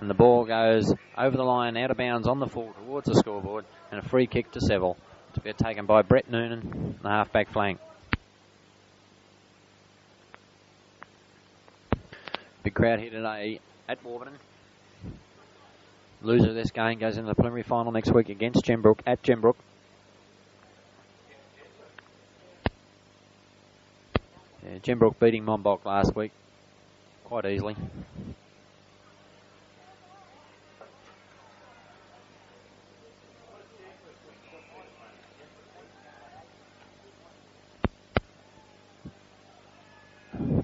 And the ball goes over the line, out of bounds on the full towards the scoreboard, and a free kick to Seville to be taken by Brett Noonan, the half-back flank. Big crowd here today at Warburton. Loser of this game goes into the preliminary final next week against Gembrook at Gembrook. Yeah, Gembrook beating Monbulk last week quite easily.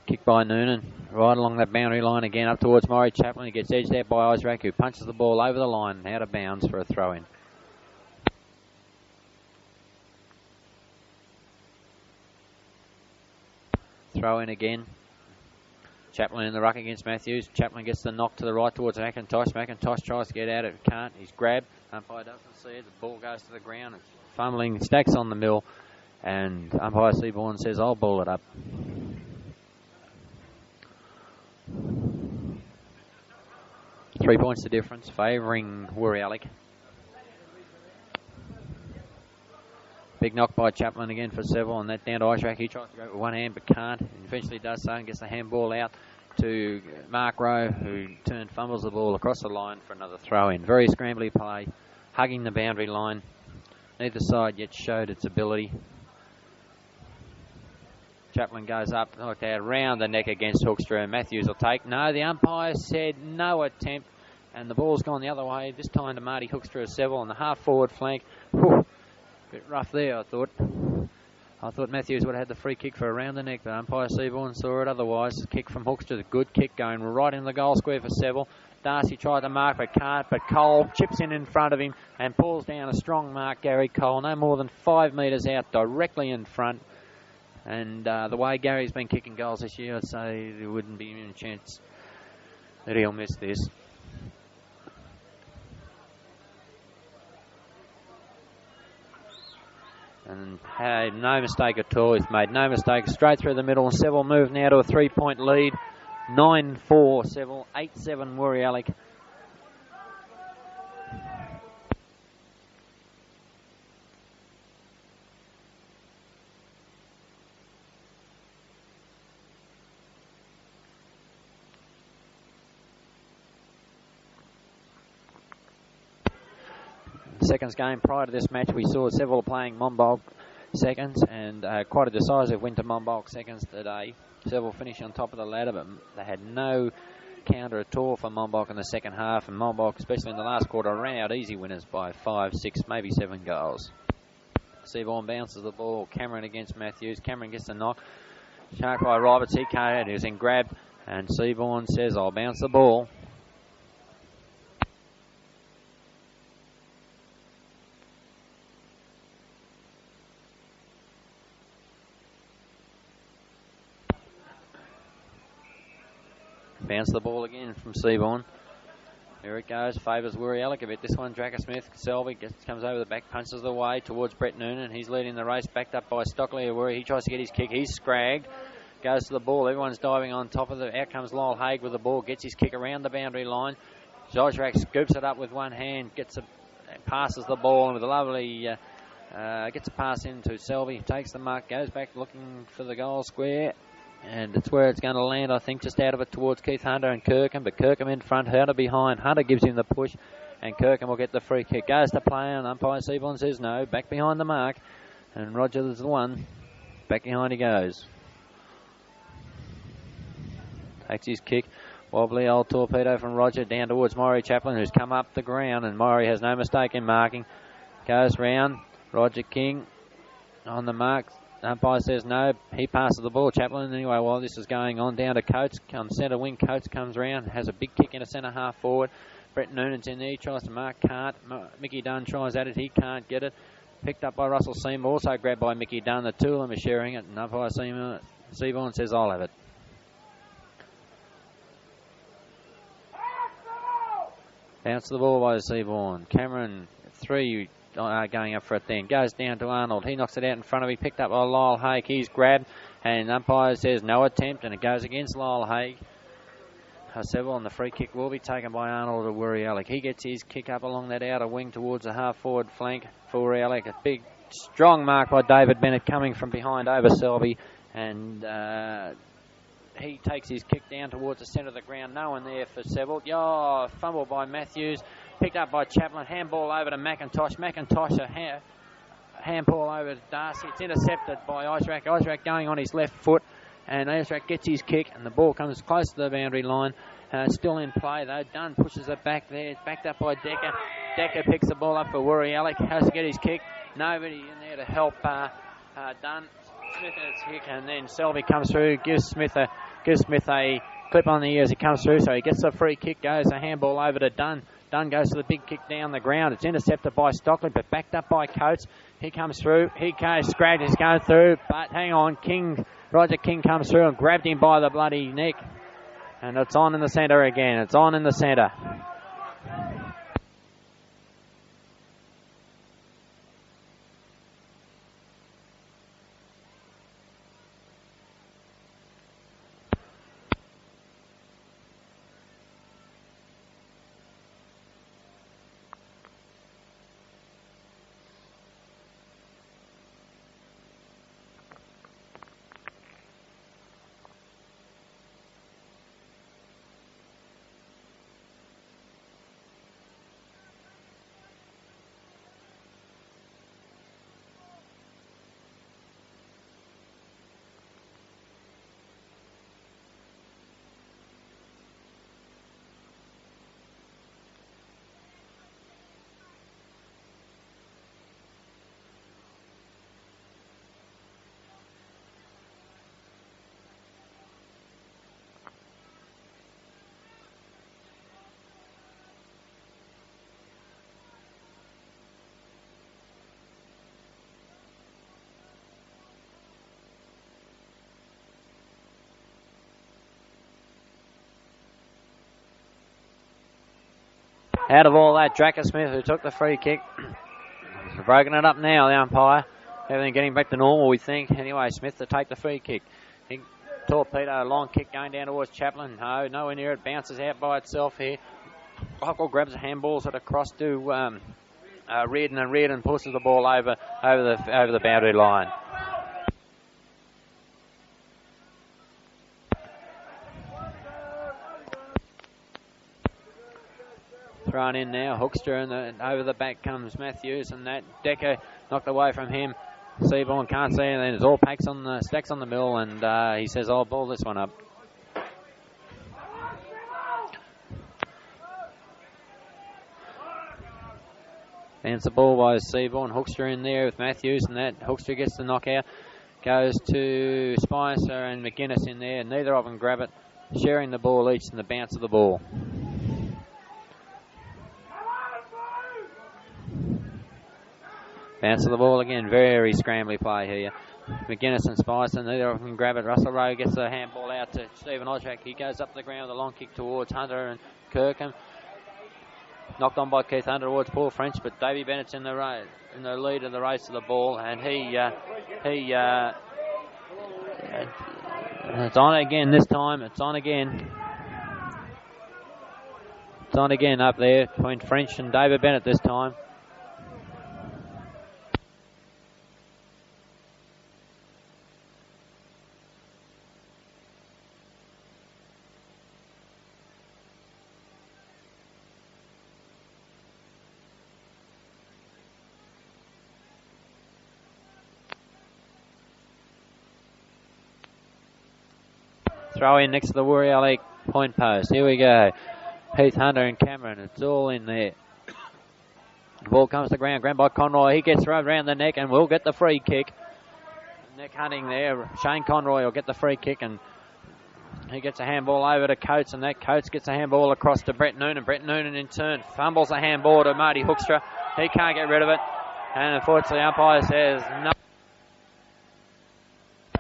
Kick by Noonan, right along that boundary line again, up towards Maury Chaplin. He gets edged out by Isaac, who punches the ball over the line, out of bounds for a throw-in. Throw-in again. Chaplin in the ruck against Matthews. Chaplin gets the knock to the right towards McIntosh. McIntosh tries to get out of it, can't. He's grabbed. Umpire doesn't see it. The ball goes to the ground. It's fumbling, stacks on the mill, and umpire Seaborn says, "I'll ball it up." Three points to difference, favouring Woori Yallock. Big knock by Chaplin again for Seville, and that down to Ishrak. He tries to go with one hand but can't, and eventually does so and gets the handball out to Mark Rowe, who fumbles the ball across the line for another throw-in. Very scrambly play, hugging the boundary line. Neither side yet showed its ability. Chaplin goes up, knocked out round the neck against Hoekstra, and Matthews will take. No, the umpire said no attempt, and the ball's gone the other way, this time to Marty Hoekstra of Seville on the half-forward flank. Whew, bit rough there, I thought. I thought Matthews would have had the free kick for around the neck, but umpire Seaborn saw it otherwise. Kick from Hoekstra, the good kick going right in the goal square for Seville. Darcy tried to mark but can't, but Cole chips in front of him and pulls down a strong mark, Gary Cole, no more than 5 metres out, directly in front. And the way Gary's been kicking goals this year, I'd say there wouldn't be any chance that he'll miss this. And had no mistake at all. He's made no mistake. Straight through the middle. And Seville move now to a 3-point lead. 9-4 Seville. 8-7 Woori Yallock. seconds game. Prior to this match, we saw Seville playing Monbulk seconds, and quite a decisive win to Monbulk seconds today. Seville finishing on top of the ladder, but they had no counter at all for Monbulk in the second half, and Monbulk, especially in the last quarter, ran out easy winners by 5, 6, maybe 7 goals. Seaborn bounces the ball. Cameron against Matthews. Cameron gets the knock. Shark by Roberts. He can't. He was in grab, and Seaborn says, "I'll bounce the ball." Bounce the ball again from Seaborn. Here it goes. Favours Woori Yallock a bit. This one, Dracker Smith. Selby comes over the back, punches the way towards Brett Noonan. He's leading the race, backed up by Stockley. Woori. He tries to get his kick. He's scragged. Goes to the ball. Everyone's diving on top of it. Out comes Lyle Haig with the ball. Gets his kick around the boundary line. Zojrak scoops it up with one hand. Passes the ball, and with a lovely... gets a pass into Selby. Takes the mark. Goes back looking for the goal square. And it's where it's going to land, I think, just out of it towards Keith Hunter and Kirkham. But Kirkham in front, Hunter behind. Hunter gives him the push, and Kirkham will get the free kick. Goes to play, and umpire Seaborn says no. Back behind the mark. And Roger is the one. Back behind he goes. Takes his kick. Wobbly old torpedo from Roger down towards Maury Chaplin, who's come up the ground. And Maury has no mistake in marking. Goes round. Roger King on the mark. Umpire says no. He passes the ball. Chaplin, anyway, while this is going on, down to Coates. On centre wing, Coates comes round, has a big kick into centre half forward. Brett Noonan's in there. He tries to mark. Can't. Mickey Dunn tries at it. He can't get it. Picked up by Russell Seymour. Also grabbed by Mickey Dunn. The two of them are sharing it. And umpire Seaborn says, "I'll have it." Bounce the ball by Seaborn. Cameron, 3 going up for it then. Goes down to Arnold. He knocks it out in front of him. Picked up by Lyle Haig. He's grabbed, and umpire says no attempt, and it goes against Lyle Haig. Seville, and the free kick will be taken by Arnold to Woori Yallock. He gets his kick up along that outer wing towards the half-forward flank for Woori Yallock. A big, strong mark by David Bennett coming from behind over Selby, and he takes his kick down towards the centre of the ground. No one there for Seville. Fumble by Matthews. Picked up by Chaplin. Handball over to McIntosh. McIntosh, a handball over to Darcy. It's intercepted by Isaac. Isaac going on his left foot. And Isaac gets his kick. And the ball comes close to the boundary line. Still in play, though. Dunn pushes it back there. It's backed up by Decker. Decker picks the ball up for Woori Yallock. Has to get his kick. Nobody in there to help Dunn. Smith and his kick. And then Selby comes through. Gives Smith a clip on the ear as he comes through. So he gets the free kick. Goes a handball over to Dunn. Dunn goes to the big kick down the ground. It's intercepted by Stockley, but backed up by Coates. He comes through. He goes, Scragg is going through, but hang on. Roger King comes through and grabbed him by the bloody neck. And it's on in the centre again. It's on in the centre. Out of all that, Dracker Smith, who took the free kick, has broken it up now, the umpire. Everything getting back to normal, we think. Anyway, Smith to take the free kick. Torpedo, long kick going down towards Chaplin. No, nowhere near it. Bounces out by itself here. Cockle grabs the handballs it across to Reardon, and Reardon pushes the ball over the boundary line. Thrown in now, Hoekstra, and over the back comes Matthews, and that Decker knocked away from him. Seaborn can't see, and then it's all stacks on the mill, and he says, I'll ball this one up. Bounce the ball by Seaborn. Hoekstra in there with Matthews, and that Hoekstra gets the knockout. Goes to Spicer and McGuinness in there. Neither of them grab it, sharing the ball each in the bounce of the ball. Bounce of the ball again. Very scrambly play here. McGuinness and Spicer, neither of them grab it. Russell Rowe gets the handball out to Stephen Osrak. He goes up the ground with a long kick towards Hunter and Kirkham. Knocked on by Keith Hunter towards Paul French, but Davey Bennett's in the lead of the race of the ball, and it's on again this time. It's on again. It's on again up there between French and David Bennett this time. Throw in next to the Woori Yallock point post. Here we go. Heath Hunter and Cameron. It's all in there. The ball comes to ground. Grabbed by Conroy. He gets rubbed around the neck and will get the free kick. Neck hunting there. Shane Conroy will get the free kick, and he gets a handball over to Coates, and that Coates gets a handball across to Brett Noonan. Brett Noonan in turn fumbles a handball to Marty Hoekstra. He can't get rid of it, and unfortunately the umpire says no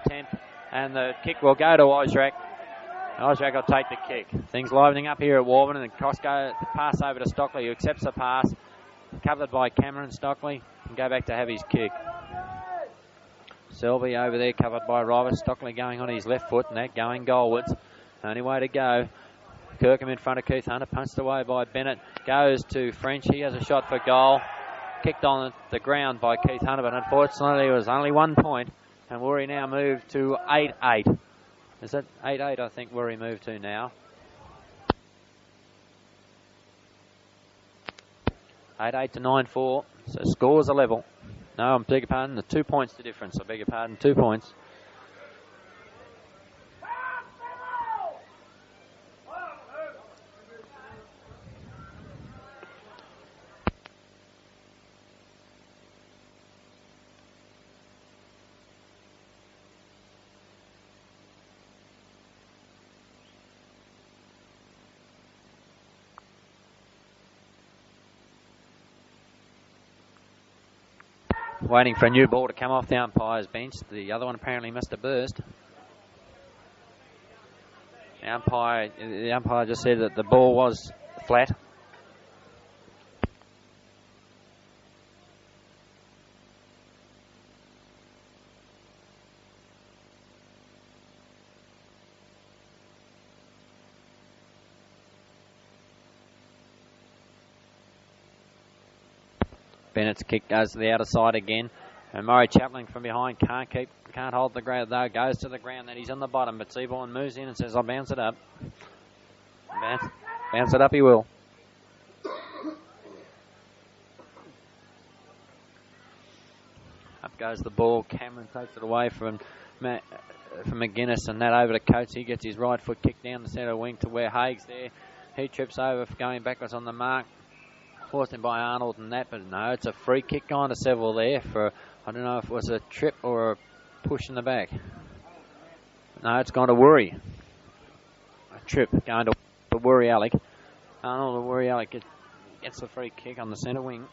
attempt, and the kick will go to Osrak. Osrak will take the kick. Things livening up here at Warburton, and Costco pass over to Stockley, who accepts the pass. Covered by Cameron Stockley, and go back to have his kick. Selby over there covered by Roberts. Stockley going on his left foot, and that going goalwards. Only way to go. Kirkham in front of Keith Hunter, punched away by Bennett. Goes to French. He has a shot for goal. Kicked on the ground by Keith Hunter, but unfortunately it was only 1 point. And Woori now moved to 8-8. Is it 8-8 I think Woori moved to now? 8-8 to 9-4. So scores are level. No, I beg your pardon. The 2 points the difference. I beg your pardon. 2 points. Waiting for a new ball to come off the umpire's bench. The other one apparently must have burst. The umpire just said that the ball was flat. Bennett's kick goes to the outer side again, and Murray Chaplin from behind can't hold the ground though. Goes to the ground, then he's on the bottom, but Seaborn moves in and says, "I'll bounce it up." Bounce it up, he will. Up goes the ball. Cameron takes it away from McGuinness, and that over to Coates. He gets his right foot kicked down the centre wing to where Haig's there. He trips over for going backwards on the mark. Forced in by Arnold and that, but no, it's a free kick going to Seville there for, I don't know if it was a trip or a push in the back. No, it's gone to Woori. A trip going to Woori Yallock. Arnold Woori Yallock gets the free kick on the centre wing.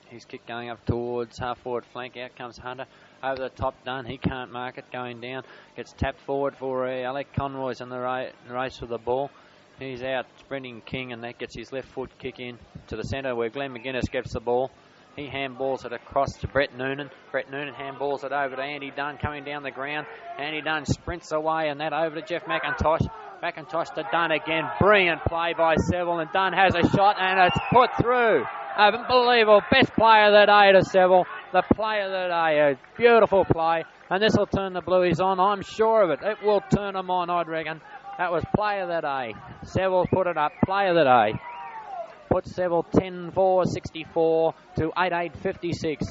His kick going up towards half forward flank. Out comes Hunter. Over the top, done. He can't mark it. Going down. Gets tapped forward for Yallock. Conroy's in the race for the ball. He's out sprinting King, and that gets his left foot kick in to the centre where Glenn McGuinness gets the ball. He handballs it across to Brett Noonan. Brett Noonan handballs it over to Andy Dunn coming down the ground. Andy Dunn sprints away, and that over to Jeff McIntosh. McIntosh to Dunn again. Brilliant play by Seville, and Dunn has a shot, and it's put through. Unbelievable. Best play of the day to Seville. The play of the day. A beautiful play, and this will turn the Blues on. I'm sure of it. It will turn them on, I'd reckon. That was play of the day. Seville put it up. Play of the day. puts Seville 10-4, 64 to 8-8, 56.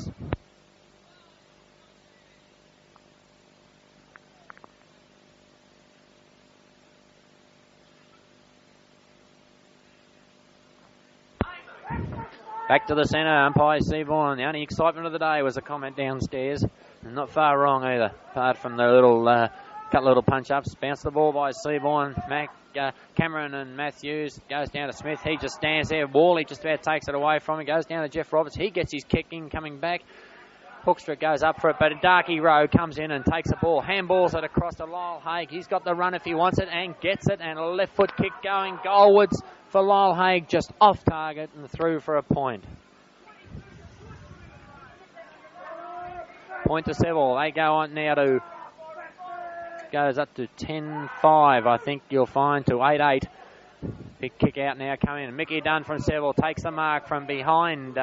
Back to the centre, umpire Seaborn. The only excitement of the day was a comment downstairs. And not far wrong either, apart from the little couple little punch-ups. Bounce the ball by Seaborn. Cameron and Matthews. Goes down to Smith. He just stands there. Worley just about takes it away from him. Goes down to Jeff Roberts. He gets his kicking coming back. Hoekstra goes up for it, but Darky Rowe comes in and takes the ball. Handballs it across to Lyle Haig. He's got the run if he wants it and gets it. And a left foot kick going goalwards for Lyle Haig, just off target and through for a point. Point to Seville. They go on now to, goes up to 10-5, I think you'll find, to 8-8. Big kick out now coming in. Mickey Dunn from Seville takes the mark from behind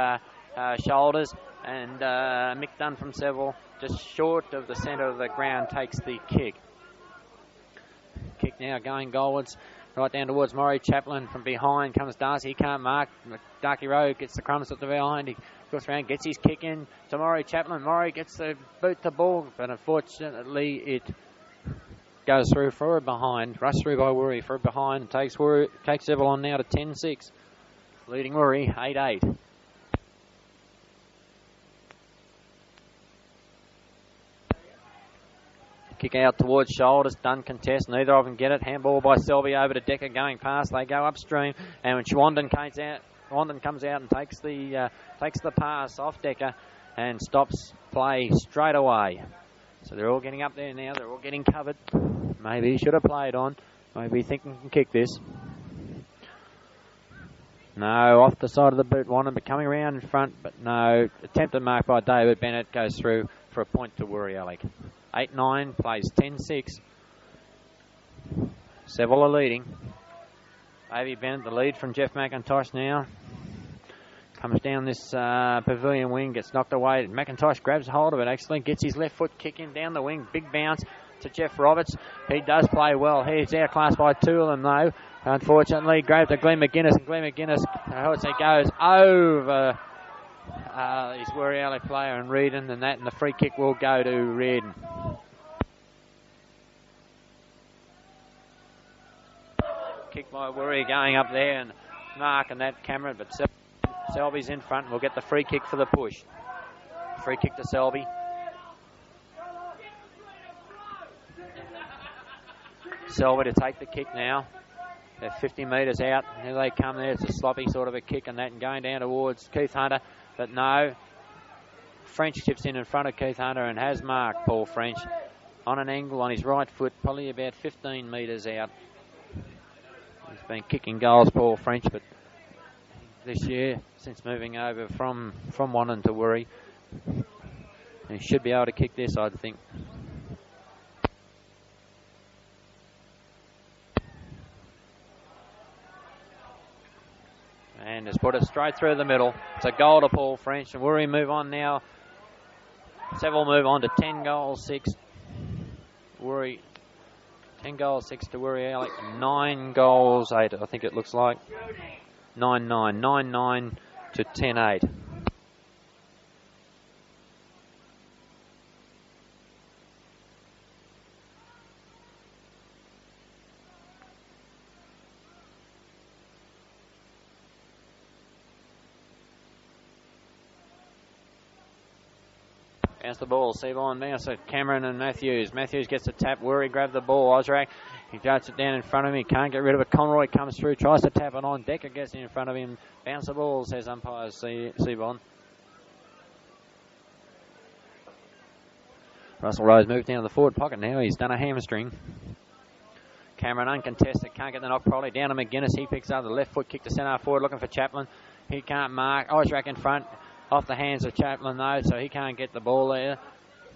shoulders. And Mick Dunn from Seville, just short of the centre of the ground, takes the kick. Kick now going goalwards. Right down towards Maury Chaplin. From behind comes Darcy. He can't mark. Darky Rowe gets the crumbs at the behind. He goes around, gets his kick in to Maury Chaplin. Maury gets the boot the ball, but unfortunately it goes through for a behind. Rushed through by Woori for a behind. Takes Seville on now to 10-6. Leading Woori 8-8. Kick out towards shoulders, Dunn contest, neither of them get it. Handball by Selby over to Decker going past. They go upstream, and when Schwanden comes out and takes the pass off Decker and stops play straight away. So they're all getting up there now. They're all getting covered. Maybe he should have played on. Maybe thinking he can kick this. No, off the side of the boot, Wanden, but coming around in front, but no. Attempted mark by David Bennett goes through for a point to Woori Yallock. 8-9, plays 10-6. Seville are leading. Davey Bennett, the lead from Jeff McIntosh now. Comes down this pavilion wing, gets knocked away. McIntosh grabs hold of it, actually gets his left foot kicking down the wing. Big bounce to Jeff Roberts. He does play well. He's outclassed by two of them, though. Unfortunately, grabbed to Glenn McGuinness, and Glenn McGuinness goes over his Woori Yallock player and Reardon, and the free kick will go to Reardon. Kick by Woori going up there and marking that Cameron, but Selby's in front and will get the free kick for the push. Free kick to Selby. Selby to take the kick now. They're 50 metres out. Here they come there. It's a sloppy sort of a kick and that, and going down towards Keith Hunter. But no. French chips in front of Keith Hunter and has marked Paul French on an angle on his right foot, probably about 15 metres out. He's been kicking goals, Paul French, but this year, since moving over from Wanden to Woori, he should be able to kick this, I think. And just put it straight through the middle. It's a goal to Paul French, and Woori move on now. Seville move on to 10 goals, 6. Woori, 10 goals, 6 to Woori Yallock. 9 goals, 8, I think it looks like. 9-9. 9-9 to 10-8. Bounce the ball, Seaborn bounce it, Cameron and Matthews. Matthews gets the tap, Woori grab the ball, Osrak, he darts it down in front of him, he can't get rid of it. Conroy comes through, tries to tap it on, Decker gets in front of him, bounce the ball, says umpire Seaborn. Russell Rose moved down to the forward pocket now, he's done a hamstring. Cameron uncontested, can't get the knock properly, down to McGuinness, he picks up the left foot kick to centre forward, looking for Chaplin, he can't mark, Osrak in front, off the hands of Chaplin though, so he can't get the ball there.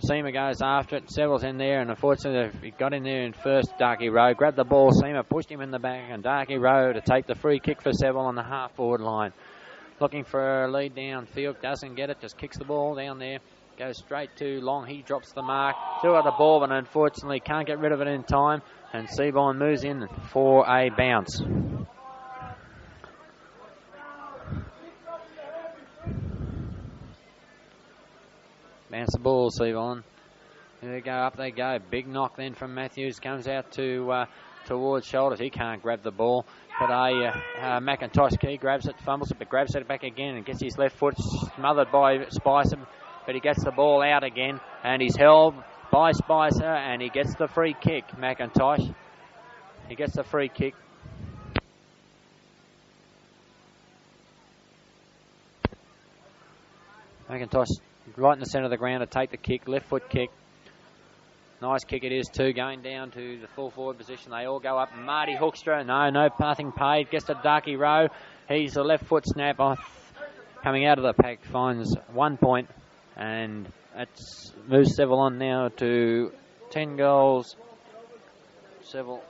Seamer goes after it, Seville's in there, and unfortunately he got in there in first. Darky Rowe grabbed the ball, Seamer pushed him in the back, and Darky Rowe to take the free kick for Seville on the half forward line. Looking for a lead downfield, doesn't get it, just kicks the ball down there, goes straight to Long, he drops the mark, still got the ball, but unfortunately can't get rid of it in time, and Seaborn moves in for a bounce. Bounce the ball, Seville. Here they go, up they go. Big knock then from Matthews. Comes out to towards shoulders. He can't grab the ball. But McIntosh Key grabs it, fumbles it, but grabs it back again and gets his left foot smothered by Spicer. But he gets the ball out again, and he's held by Spicer, and he gets the free kick, McIntosh. He gets the free kick. McIntosh right in the centre of the ground to take the kick, left foot kick. Nice kick it is too, going down to the full forward position. They all go up. Marty Hoekstra, no nothing paid. Gets to Darky Rowe. He's a left foot snap off. Coming out of the pack, finds 1 point. And that moves Seville on now to 10 goals. Seville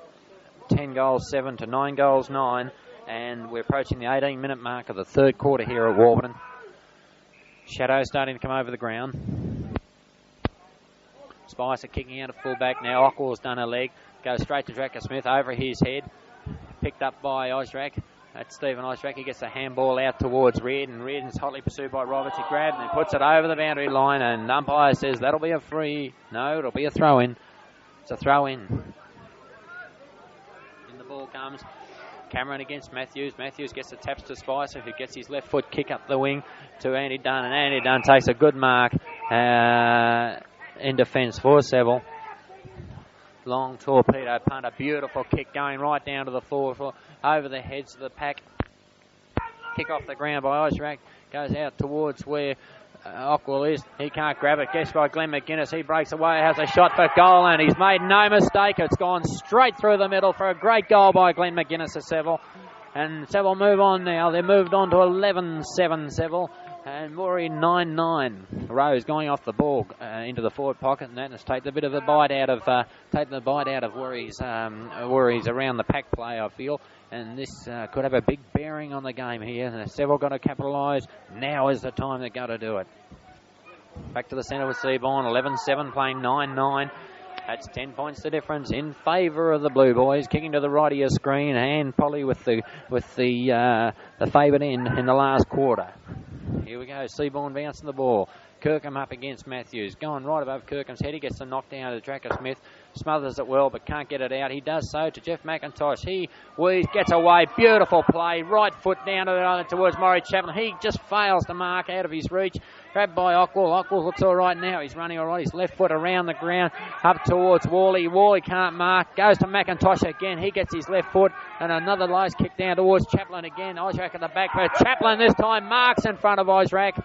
10 goals 7 to 9 goals 9. And we're approaching the 18-minute mark of the third quarter here at Warburton. Shadow starting to come over the ground. Spicer kicking out of fullback now. Ockwell's done a leg. Goes straight to Dracker Smith over his head. Picked up by Osrak. That's Stephen Osrak. He gets the handball out towards Reardon. Reardon's hotly pursued by Roberts. He grabs and puts it over the boundary line. And umpire says that'll be a free. No, it'll be a throw in. It's a throw in. In the ball comes. Cameron against Matthews. Matthews gets the taps to Spicer, who gets his left foot kick up the wing to Andy Dunn. And Andy Dunn takes a good mark in defence for Seville. Long torpedo punt, a beautiful kick going right down to the forward floor, over the heads of the pack. Kick off the ground by Osrak. Goes out towards where Ockwell is. He can't grab it. Guessed by Glenn McGuinness. He breaks away, has a shot for goal, and he's made no mistake. It's gone straight through the middle for a great goal by Glenn McGuinness of Seville. And Seville move on now. They're moved on to 11-7 Seville. And Woori 9-9. Rose going off the ball into the forward pocket, and that has taken a bit of a bite out of Woori's around the pack play, I feel. And this could have a big bearing on the game here. And Seville got to capitalise. Now is the time they've got to do it. Back to the centre with Seaborn. 11-7 playing 9-9. That's 10 points the difference in favour of the Blue Boys. Kicking to the right of your screen, and Polly with the favoured in the last quarter. Here we go. Seaborn bouncing the ball. Kirkham up against Matthews. Going right above Kirkham's head. He gets the knockdown to Dracker Smith. Smothers it well, but can't get it out. He does so to Jeff McIntosh. He gets away. Beautiful play. Right foot down towards Murray Chaplin. He just fails to mark out of his reach. Grabbed by Ockwell. Ockwell looks all right now. He's running all right. His left foot around the ground. Up towards Wally. Wally can't mark. Goes to McIntosh again. He gets his left foot. And another low kick down towards Chaplin again. Osrak at the back. But Chaplin this time marks in front of Osrak.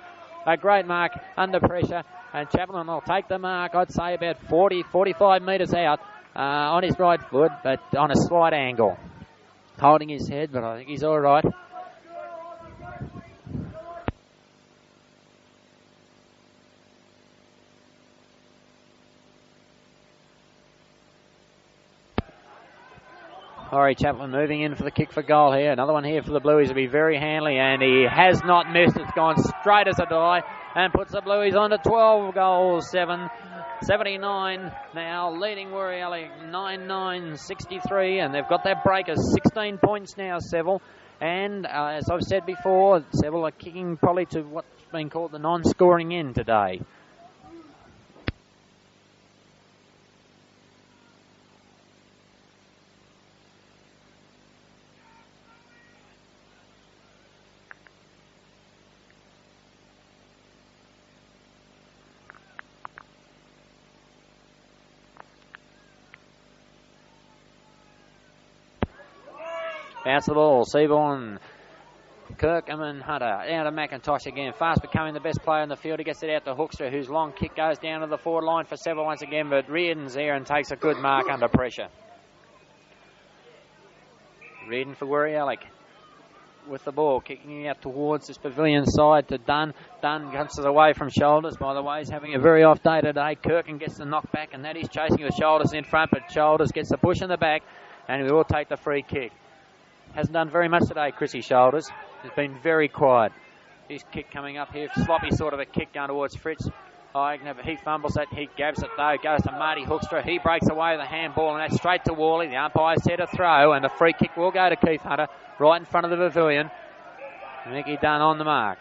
A great mark under pressure. And Chaplin will take the mark, I'd say, about 45 metres out on his right foot, but on a slight angle. Holding his head, but I think he's all right. Woori Chaplin moving in for the kick for goal here. Another one here for the Blues will be very handy, and he has not missed. It's gone straight as a die and puts the Blues on to 12 goals 7. 79 now, leading Woori Yallock 9-9-63, and they've got that break of 16 points now, Seville. And as I've said before, Seville are kicking probably to what's been called the non-scoring end today. Bounce the ball, Seaborn, Kirkham and Hunter. Out to McIntosh again. Fast becoming the best player in the field. He gets it out to Hoekstra, whose long kick goes down to the forward line for Seville once again. But Reardon's there and takes a good mark under pressure. Reardon for Woori Yallock with the ball, kicking out towards this pavilion side to Dunn. Dunn gets it away from Shoulders. By the way, he's having a very off day today. Kirkham gets the knock back, and that is chasing with Shoulders in front, but Shoulders gets the push in the back, and we will take the free kick. Hasn't done very much today, Chrissy Shoulders. He's been very quiet. His kick coming up here, sloppy sort of a kick going towards Fritz. He fumbles it, he grabs it though, goes to Marty Hoekstra. He breaks away the handball, and that's straight to Wally. The umpire said a throw, and the free kick will go to Keith Hunter right in front of the pavilion. Mickey Dunn on the mark.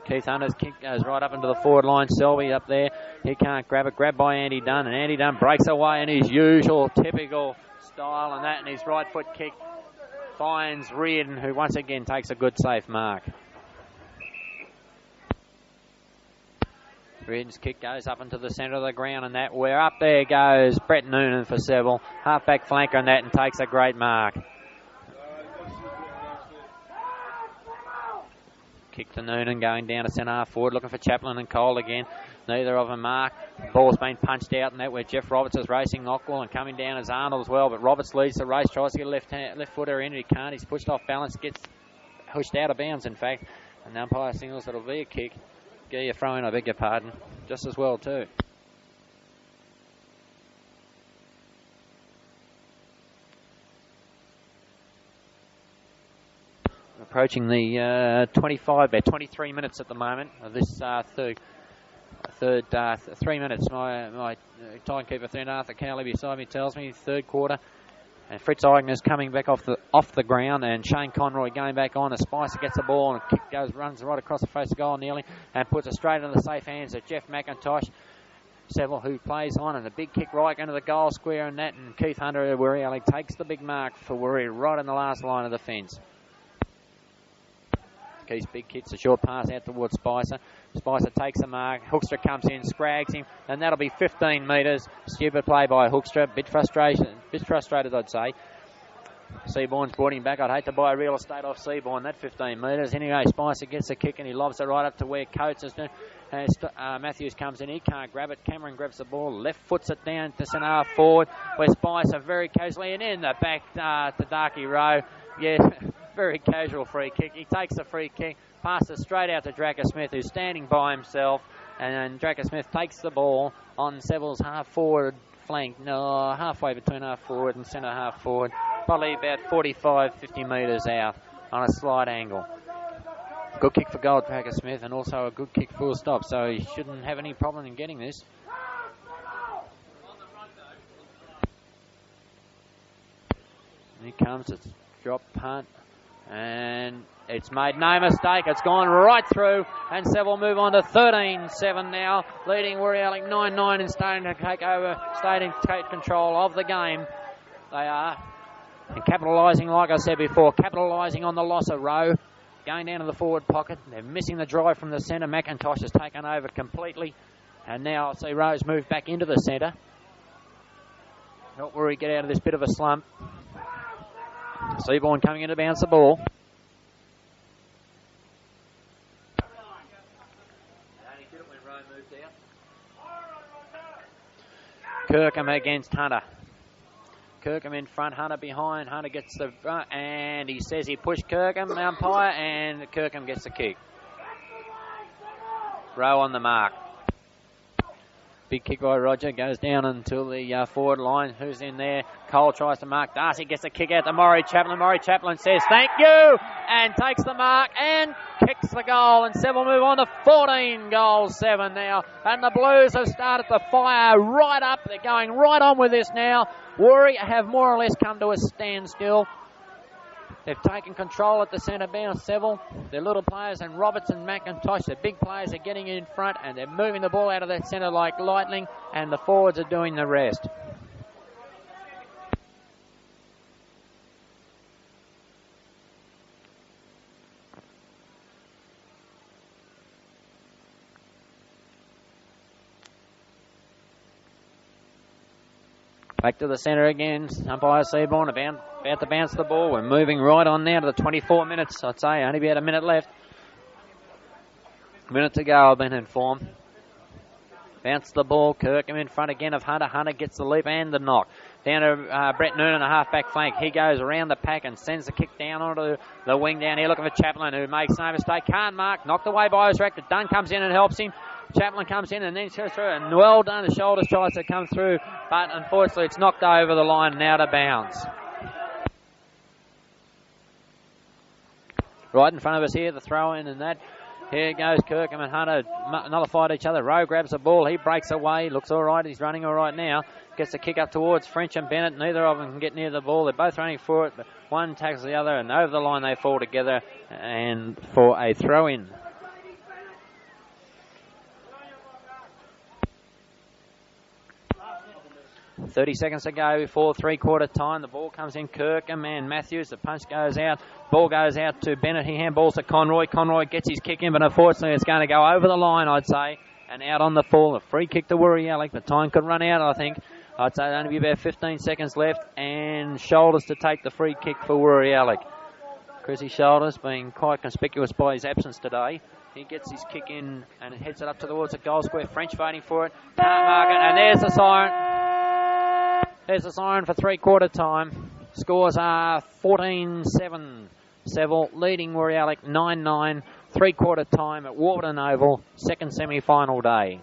Keith Hunter's kick goes right up into the forward line. Selby up there. He can't grab it. Grabbed by Andy Dunn. And Andy Dunn breaks away in his usual, typical style. And that, and his right foot kick finds Reardon, who once again takes a good, safe mark. Reardon's kick goes up into the centre of the ground, and that, where up there goes Brett Noonan for Seville. Half-back flanker on that, and takes a great mark. Kick to Noonan, going down to centre half forward, looking for Chaplin and Cole again. Neither of them mark. Ball's been punched out, and that where Jeff Roberts is racing Knockwell, and coming down as Arnold as well. But Roberts leads the race, tries to get a left footer in, he can't. He's pushed off balance, gets pushed out of bounds, in fact. And the umpire signals it'll be a kick. Get your throw in, I beg your pardon. Just as well, too. Approaching the 23 minutes at the moment of this third 3 minutes. My timekeeper, Arthur Cowley, beside me tells me third quarter. And Fritz Eigner's coming back off the ground, and Shane Conroy going back on as Spicer gets the ball, and kick runs right across the face of goal nearly, and puts it straight into the safe hands of Jeff McIntosh. Seville, who plays on, and a big kick right into the goal square, and that, and Keith Hunter, Woori Yallock, takes the big mark for Woori right in the last line of the fence. Keith's big kicks a short pass out towards Spicer. Spicer takes the mark. Hoekstra comes in, scrags him, and that'll be 15 metres. Stupid play by Hoekstra. Bit frustrated, I'd say. Seaborn's brought him back. I'd hate to buy real estate off Seaborn, that 15 metres. Anyway, Spicer gets the kick, and he lobs it right up to where Coates is doing. Matthews comes in. He can't grab it. Cameron grabs the ball. Left foots it down to centre half forward, where Spicer very casually, and in the back to Darky Rowe. Yeah. Very casual free kick. He takes the free kick, passes straight out to Dracker Smith, who's standing by himself, and then Dracker Smith takes the ball on Seville's half-forward flank, halfway between half-forward and centre half-forward, probably about 45, 50 metres out on a slight angle. Good kick for goal, Dracker Smith, and also a good kick full stop, so he shouldn't have any problem in getting this. And he comes, it's drop punt. And it's made no mistake. It's gone right through. And Seville move on to 13-7 now. Leading Woori Yallock 9-9 and starting to take control of the game. They are. And capitalising, like I said before, capitalising on the loss of Rowe. Going down to the forward pocket. They're missing the drive from the centre. McIntosh has taken over completely. And now I see Rowe's moved back into the centre. Help Woori get out of this bit of a slump. Seaborn coming in to bounce the ball. Kirkham against Hunter. Kirkham in front, Hunter behind. Hunter gets the front, and he says he pushed Kirkham, the umpire, and Kirkham gets the kick. Rowe on the mark. Big kick by Roger, goes down until the forward line. Who's in there? Cole tries to mark. Darcy gets a kick out to Maury Chaplin. Maury Chaplin says, thank you, and takes the mark and kicks the goal. And Seville move on to 14-7 now. And the Blues have started to fire right up. They're going right on with this now. Woori have more or less come to a standstill. They've taken control at the centre bounce, Seville. Their little players and Roberts and McIntosh, the big players, are getting in front, and they're moving the ball out of that centre like lightning, and the forwards are doing the rest. Back to the centre again. Umpire Seaborn about to bounce the ball. We're moving right on now to the 24 minutes, I'd say. Only about a minute left. A minute to go, I've been informed. Bounce the ball. Kirkham in front again of Hunter. Hunter gets the leap and the knock. Down to Brett Noonan, a half-back flank. He goes around the pack and sends the kick down onto the wing down here, looking for Chaplin, who makes no mistake. Can't mark. Knocked away by Osrak. Dunn comes in and helps him. Chaplin comes in and then goes through, and well done. The shoulders tries to come through, but unfortunately it's knocked over the line and out of bounds. Right in front of us here, the throw in and that. Here goes Kirkham and Hunter nullified each other. Rowe grabs the ball. He breaks away. Looks all right. He's running all right now. Gets the kick up towards French and Bennett. Neither of them can get near the ball. They're both running for it, but one tackles the other, and over the line they fall together and for a throw-in. 30 seconds to go before three-quarter time. The ball comes in. Kirkham and Matthews. The punch goes out. Ball goes out to Bennett. He handballs to Conroy. Conroy gets his kick in, but unfortunately it's going to go over the line, I'd say, and out on the full. A free kick to Woori Yallock. The time could run out, I think. I'd say there'll only be about 15 seconds left, and Shoulders to take the free kick for Woori Yallock. Chrissy Shoulders being quite conspicuous by his absence today. He gets his kick in and heads it up towards the goal square. French voting for it. Can't mark it. And there's the siren. There's the siren for three-quarter time. Scores are 14-7. Seville leading Woori Yallock 9-9. Three-quarter time at Warburton Oval. Second semi-final day.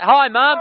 Hi, Mum.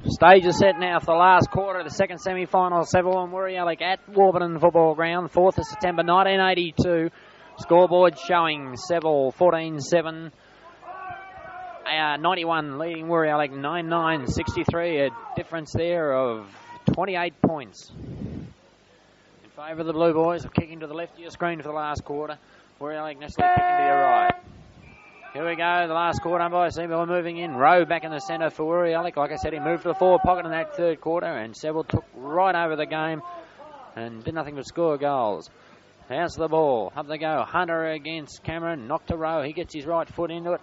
Stage is set now for the last quarter of the second semi-final. Seville and Woori Yallock at Warburton Football Ground, 4th of September 1982. Scoreboard showing Seville 14-7. 91 leading Woori Yallock 9-9, 63. A difference there of 28 points. In favour of the Blue Boys, kicking to the left of your screen for the last quarter. Woori Yallock necessarily kicking to your right. Here we go, the last quarter by Seville moving in. Rowe back in the centre for Woori Yallock. Like I said, he moved to the forward pocket in that third quarter, and Seville took right over the game and did nothing but score goals. How's the ball? Up they go. Hunter against Cameron. Knocked to Rowe. He gets his right foot into it.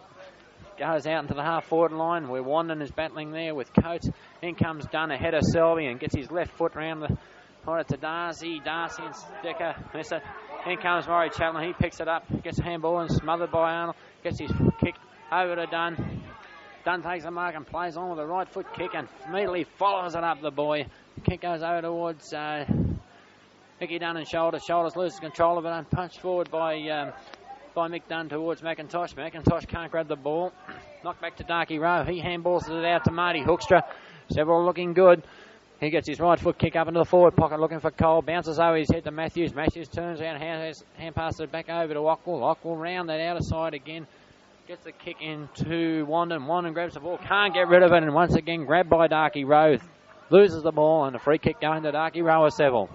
Goes out into the half-forward line where Wandon is battling there with Coates. In comes Dunn ahead of Selby and gets his left foot round the point to Darcy. Darcy and Sticker. Miss it. In comes Murray Chaplin. He picks it up. Gets a handball and smothered by Arnold. Gets his kick over to Dunn. Dunn takes the mark and plays on with a right foot kick and immediately follows it up the boy. Kick goes over towards Mickey Dunn and Shoulders. Shoulders loses control of it and punched forward by Mick Dunn towards McIntosh. McIntosh can't grab the ball. Knocked back to Darky Rowe. He handballs it out to Marty Hoekstra. Several looking good. He gets his right foot kick up into the forward pocket looking for Cole. Bounces over his head to Matthews. Matthews turns out, hand passes it back over to Ockwell. Ockwell round that outer side again. Gets the kick into Wandon. Wandon grabs the ball. Can't get rid of it. And once again grabbed by Darky Rowe. Loses the ball and a free kick going to Darky Rowe of Seville.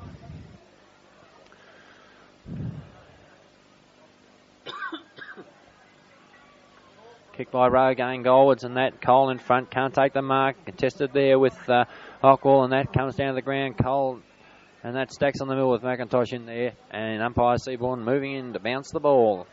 Kick by Rowe going goalwards and that. Cole in front. Can't take the mark. Contested there with Ockwell and that comes down to the ground. Cole and that stacks on the middle with McIntosh in there. And umpire Seaborn moving in to bounce the ball.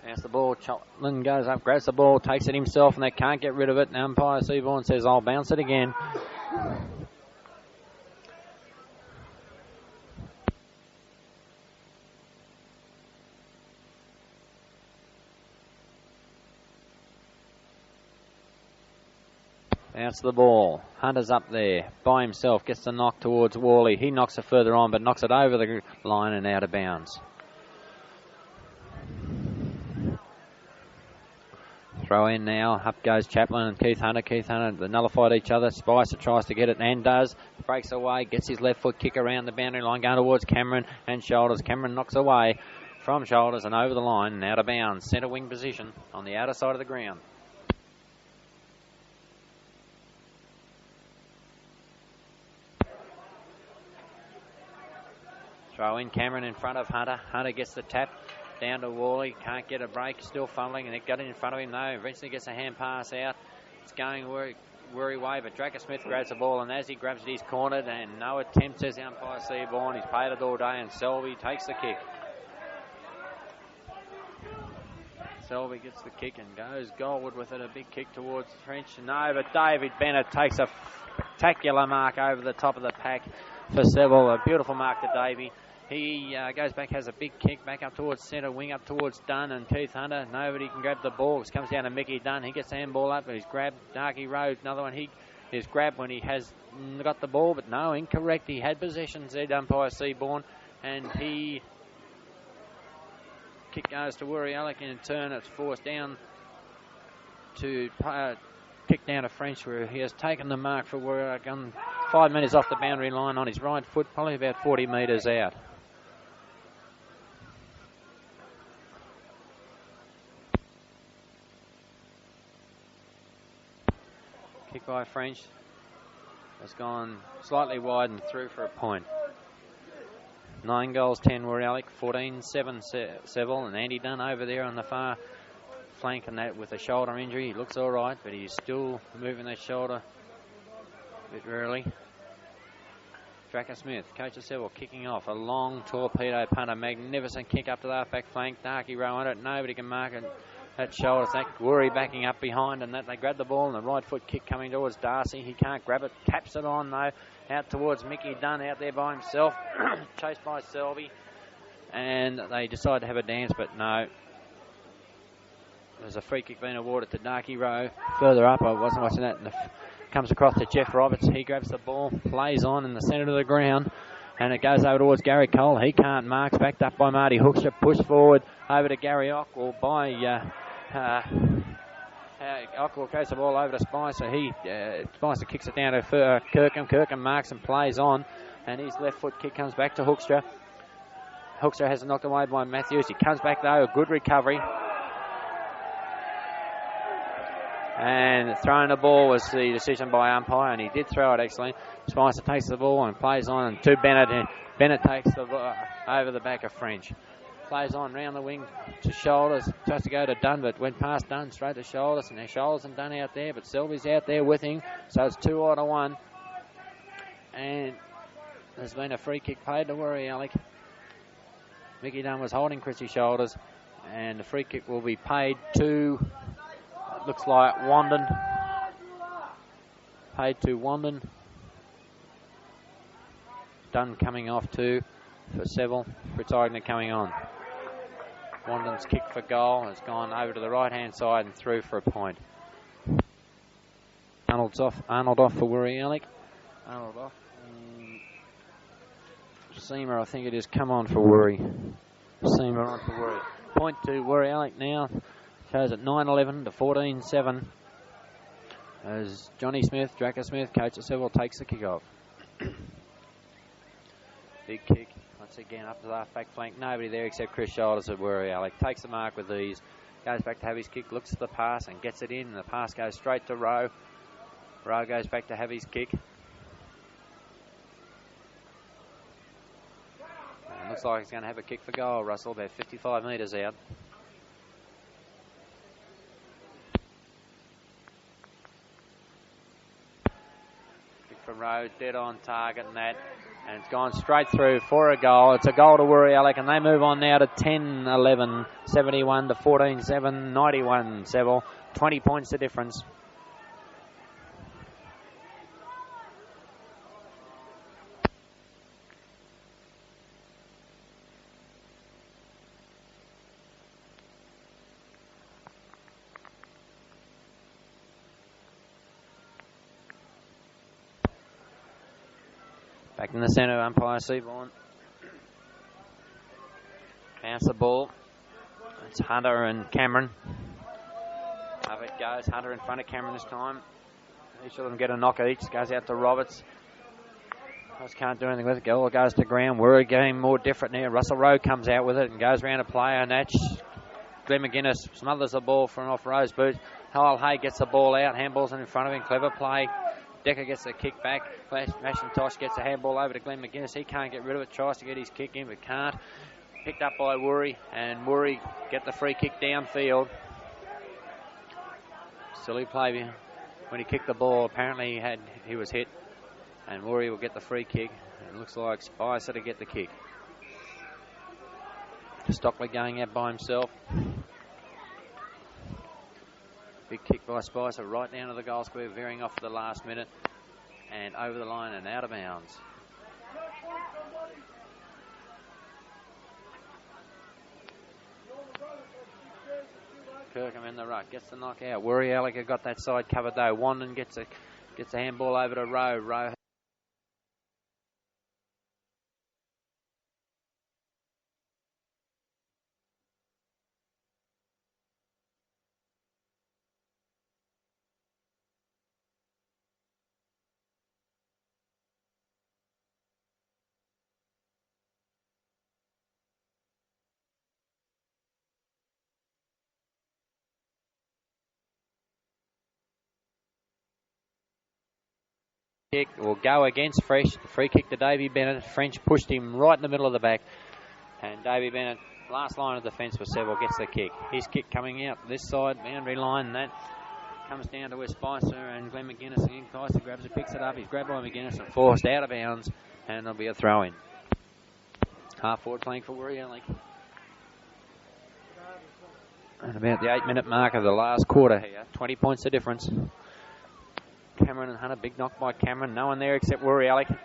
Bounce the ball. Cholin goes up, grabs the ball, takes it himself and they can't get rid of it. And umpire Seaborn says, I'll bounce it again. Bounce the ball. Hunter's up there by himself. Gets the knock towards Worley. He knocks it further on, but knocks it over the line and out of bounds. Throw in now. Up goes Chaplin and Keith Hunter. Keith Hunter, they nullified each other. Spicer tries to get it and does. Breaks away. Gets his left foot kick around the boundary line going towards Cameron and Shoulders. Cameron knocks away from Shoulders and over the line and out of bounds. Centre wing position on the outer side of the ground. Throw in Cameron in front of Hunter. Hunter gets the tap down to Worley. Can't get a break. Still fumbling. And it got it in front of him though. Eventually gets a hand pass out. It's going Woori way. But Dracker Smith grabs the ball. And as he grabs it, he's cornered. And no attempt, says the umpire Seaborn. He's paid it all day. And Selby takes the kick. Selby gets the kick and goes goalward with it. A big kick towards the trench. No, but David Bennett takes a spectacular mark over the top of the pack for Seville. A beautiful mark to Davey. He goes back, has a big kick back up towards centre wing, up towards Dunn and Keith Hunter. Nobody can grab the ball. It comes down to Mickey Dunn. He gets the handball up, but he's grabbed. Darky Rowe, another one. He is grabbed when he has got the ball, but no, incorrect. He had possession, said umpire Seaborn, and he kick goes to Woori Yallock, and in turn it's forced down to kick down to French, where he has taken the mark for Woori Yallock. 5 metres off the boundary line on his right foot, probably about 40 metres out. Kick by French has gone slightly wide and through for a point. 9 goals, 10 Woori Yallock, 14-7 Seville, and Andy Dunn over there on the far flank, and that with a shoulder injury. He looks all right, but he's still moving that shoulder a bit early. Dracker Smith, coach of Seville, kicking off a long torpedo punter, magnificent kick up to the half-back flank. Darky row on it, nobody can mark it. That shoulder, that Woori backing up behind, and that they grab the ball, and the right foot kick coming towards Darcy. He can't grab it, taps it on though, out towards Mickey Dunn out there by himself, chased by Selby, and they decide to have a dance, but no. There's a free kick being awarded to Darky Rowe. Further up, I wasn't watching that, and comes across to Jeff Roberts. He grabs the ball, plays on in the centre of the ground, and it goes over towards Gary Cole. He can't mark, backed up by Marty Hoekstra, pushed forward over to Gary Ockwell by Ockwell goes the ball over to Spicer. Spicer kicks it down to Kirkham. Kirkham marks and plays on, and his left foot kick comes back to Hoekstra. Hoekstra has it knocked away by Matthews. He comes back though, a good recovery. And throwing the ball was the decision by umpire, and he did throw it excellently. Spicer takes the ball and plays on, and to Bennett. And Bennett takes the over the back of French. Plays on round the wing to Shoulders. Tries to go to Dunn, but went past Dunn straight to Shoulders. And now Shoulders and Dunn out there, but Selby's out there with him. So it's 2-1. And there's been a free kick played to Woori Yallock. Mickey Dunn was holding Chrissy Shoulders. And the free kick will be paid to, looks like Wandon. Paid to Wandon. Dunn coming off too for Seville. Tigers coming on. Wandon's kick for goal has gone over to the right-hand side and through for a point. Arnold off for Woori Yallock. Arnold off. Seamer, I think it is, come on for Woori. Seamer on for Woori. Point to Woori Yallock now. Shows at 9-11 to 14-7. As Johnny Smith, Dracker Smith, coach of Seville, takes the kick off. Big kick. Once again, up to the half-back flank. Nobody there except Chris Shoulders at Woori Yallock. Takes the mark with ease. Goes back to have his kick. Looks at the pass and gets it in. And the pass goes straight to Rowe. Rowe goes back to have his kick. And looks like he's going to have a kick for goal, Russell. About 55 metres out. Kick for Rowe. Dead on target and that. And it's gone straight through for a goal. It's a goal to Woori Yallock, and they move on now to 10-11, 71 to 14-7, 91 Seville. 20 points the difference. Back in the centre, umpire Seaborn. Bounce the ball. It's Hunter and Cameron. Up it goes. Hunter in front of Cameron this time. Each of them get a knock each. Goes out to Roberts. Just can't do anything with it. All goes to ground. We're getting more different now. Russell Rowe comes out with it and goes round a player. And that's Glenn McGuinness smothers the ball from off Rowe's boot. Howell Hay gets the ball out. Handball's in front of him. Clever play. Decker gets the kick back. Mackintosh gets the handball over to Glenn McGuinness. He can't get rid of it. Tries to get his kick in, but can't. Picked up by Woori, and Woori get the free kick downfield. Silly play when he kicked the ball. Apparently he was hit, and Woori will get the free kick. And it looks like Spicer to get the kick. Stockley going out by himself. Big kick by Spicer right down to the goal square, veering off at the last minute and over the line and out of bounds. Kirkham in the ruck, gets the knockout. Woori Yallock got that side covered though. Wandon gets a handball over to Rowe. Rowe Kick will go against Fresh. Free kick to Davey Bennett. French pushed him right in the middle of the back. And Davey Bennett, last line of defence for Seville, gets the kick. His kick coming out this side, boundary line. That comes down to where Spicer and Glenn McGuinness again. Spicer grabs it, picks it up. He's grabbed by McGuinness and forced out of bounds. And there'll be a throw in. Half forward playing for Woori Yallock. And about the 8-minute mark of the last quarter here. 20 points the difference. Cameron and Hunter, big knock by Cameron. No one there except Woori Yallock.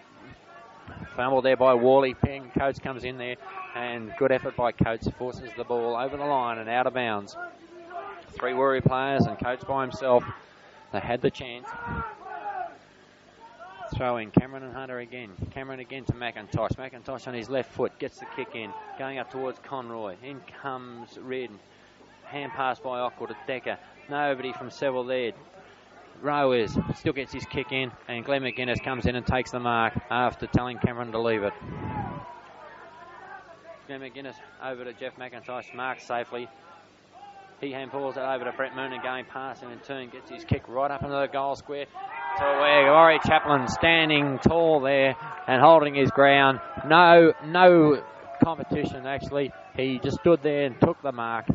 Fumble there by Worley. Ping Coates comes in there. And good effort by Coates. Forces the ball over the line and out of bounds. 3 Woori players and Coates by himself. They had the chance. Throw in Cameron and Hunter again. Cameron again to McIntosh. McIntosh on his left foot gets the kick in. Going up towards Conroy. In comes Reardon. Hand pass by Ockle to Decker. Nobody from Seville there. Rowe is. Still gets his kick in. And Glenn McGuinness comes in and takes the mark after telling Cameron to leave it. Glenn McGuinness over to Jeff McIntosh. Marks safely. He handballs it over to Brett Moon again. Pass and in turn gets his kick right up into the goal square. To where Woori Chaplin standing tall there and holding his ground. No competition actually. He just stood there and took the mark.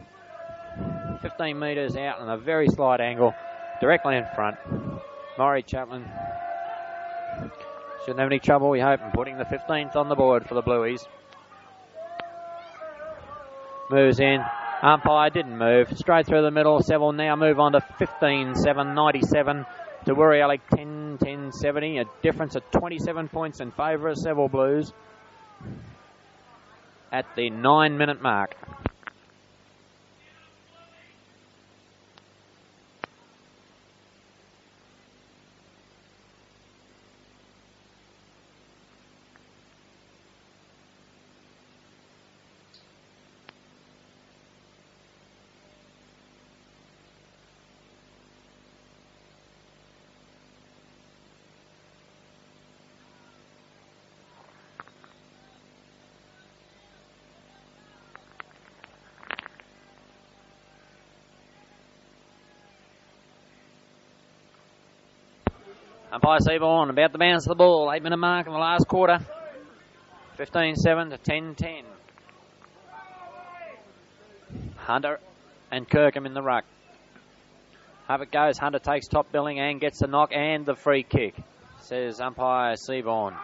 15 metres out on a very slight angle. Directly in front. Woori Chaplin shouldn't have any trouble, we hope, in putting the 15th on the board for the Blueies. Moves in. Umpire didn't move. Straight through the middle. Seville now move on to 15-7-97 to Woori Yallock 10-10-70. A difference of 27 points in favour of Seville Blues at the 9-minute mark. Umpire Seaborn about to bounce the ball. 8-minute mark in the last quarter. 15-7 to 10-10. Hunter and Kirkham in the ruck. Up it goes. Hunter takes top billing and gets the knock and the free kick, says umpire Seaborn.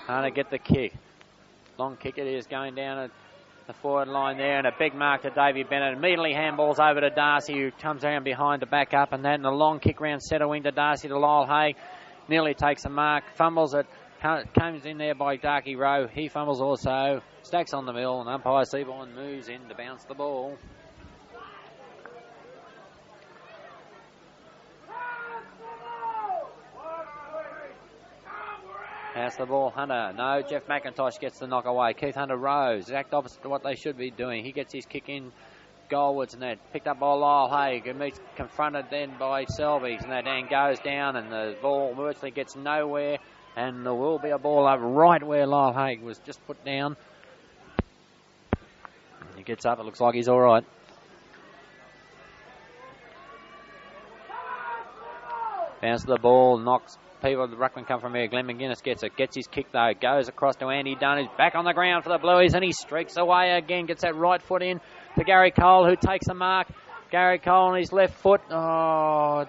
Hunter get the kick. Long kick it is going down at the forward line there, and a big mark to Davey Bennett. Immediately handballs over to Darcy, who comes around behind to back up, and that, and a long kick round centre wing to Darcy to Lyle Hay. Nearly takes a mark, fumbles it, comes in there by Darky Rowe. He fumbles also, stacks on the mill, and umpire Seaborn moves in to bounce the ball. Pass the ball, Hunter. No, Jeff McIntosh gets the knock away. Keith Hunter rows. Exact opposite to what they should be doing. He gets his kick in goalwards and that. Picked up by Lyle Haig, who meets confronted then by Selby's, and that then goes down and the ball virtually gets nowhere, and there will be a ball over right where Lyle Haig was just put down. He gets up. It looks like he's all right. Bounce the ball, knocks people. The ruckman come from here. Glenn McGuinness gets it. Gets his kick though. Goes across to Andy Dunn. He's back on the ground for the Blueies and he streaks away again. Gets that right foot in to Gary Cole, who takes a mark. Gary Cole on his left foot. Oh,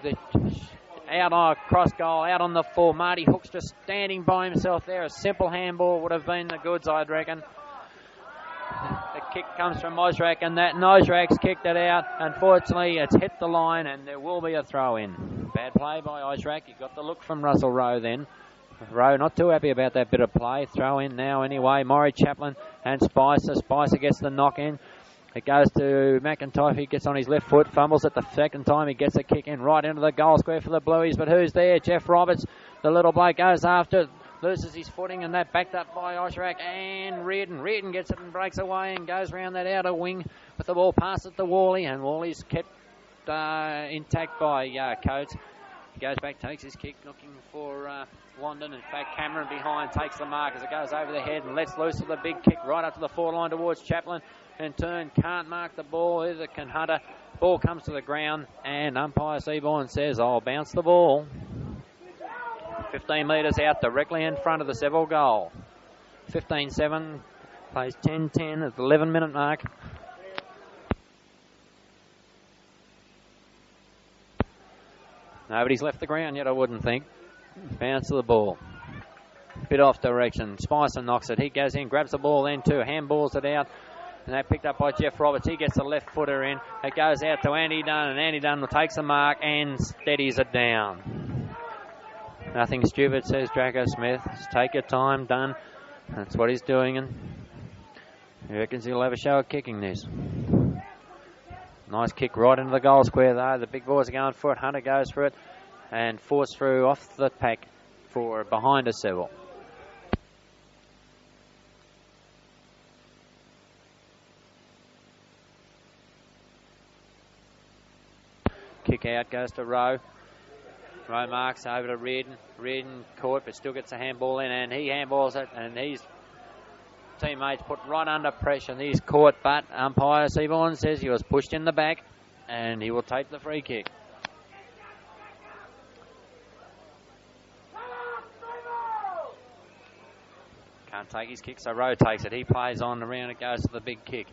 out on a cross goal. Out on the full. Marty Hook's just standing by himself there. A simple handball would have been the goods, I'd reckon. The kick comes from Osrak, and that Osrak's kicked it out. Unfortunately, it's hit the line, and there will be a throw-in. Bad play by Osrak. He got the look from Russell Rowe then. Rowe not too happy about that bit of play. Throw-in now anyway. Woori Chaplin and Spicer. Spicer gets the knock-in. It goes to McIntyre. He gets on his left foot, fumbles it the second time. He gets a kick in right into the goal square for the Blueies. But who's there? Jeff Roberts. The little bloke goes after it. Loses his footing, and that backed up by Osrak and Reardon. Reardon gets it and breaks away and goes round that outer wing with the ball, pass it to Worley, and Worley's kept intact by Coates. He goes back, takes his kick, looking for London. In fact, Cameron behind takes the mark as it goes over the head and lets loose with a big kick right up to the forward line towards Chaplin. In turn, can't mark the ball, either can Hunter. Ball comes to the ground, and umpire Seaborn says, I'll bounce the ball. 15 metres out, directly in front of the Seville goal. 15-7, plays 10-10 at the 11-minute mark. Nobody's left the ground yet, I wouldn't think. Bounce to the ball. Bit off direction. Spicer knocks it. He goes in, grabs the ball, then two, handballs it out. And that picked up by Jeff Roberts. He gets the left footer in. It goes out to Andy Dunn, and Andy Dunn takes the mark and steadies it down. Nothing stupid, says Draco Smith. Just take your time, Dunn. That's what he's doing, and he reckons he'll have a show of kicking this. Nice kick right into the goal square, though. The big boys are going for it. Hunter goes for it and force through off the pack for behind a Seville. Kick out goes to Rowe. Rowe marks over to Reardon. Reardon caught, but still gets a handball in, and he handballs it, and his teammates put right under pressure, and he's caught, but umpire Seaborn says he was pushed in the back, and he will take the free kick. Can't take his kick, so Rowe takes it. He plays on, around it goes to the big kick.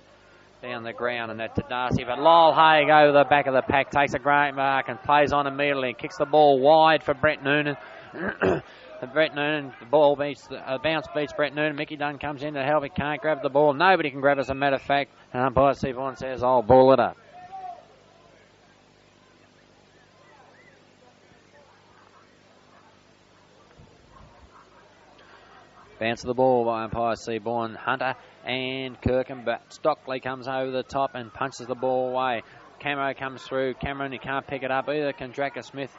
Down the ground, and that to Darcy, but Lyle Haig over the back of the pack takes a great mark and plays on immediately and kicks the ball wide for Brett Noonan. Brett Noonan, the ball beats, bounce beats Brett Noonan. Mickey Dunn comes in to help. He can't grab the ball. Nobody can grab it, as a matter of fact. And umpire Seaborn says, I'll ball it up. Bounce of the ball by umpire Seaborn. Hunter and Kirkham, but Stockley comes over the top and punches the ball away. Camo comes through. Cameron, he can't pick it up either. Can Dracker Smith.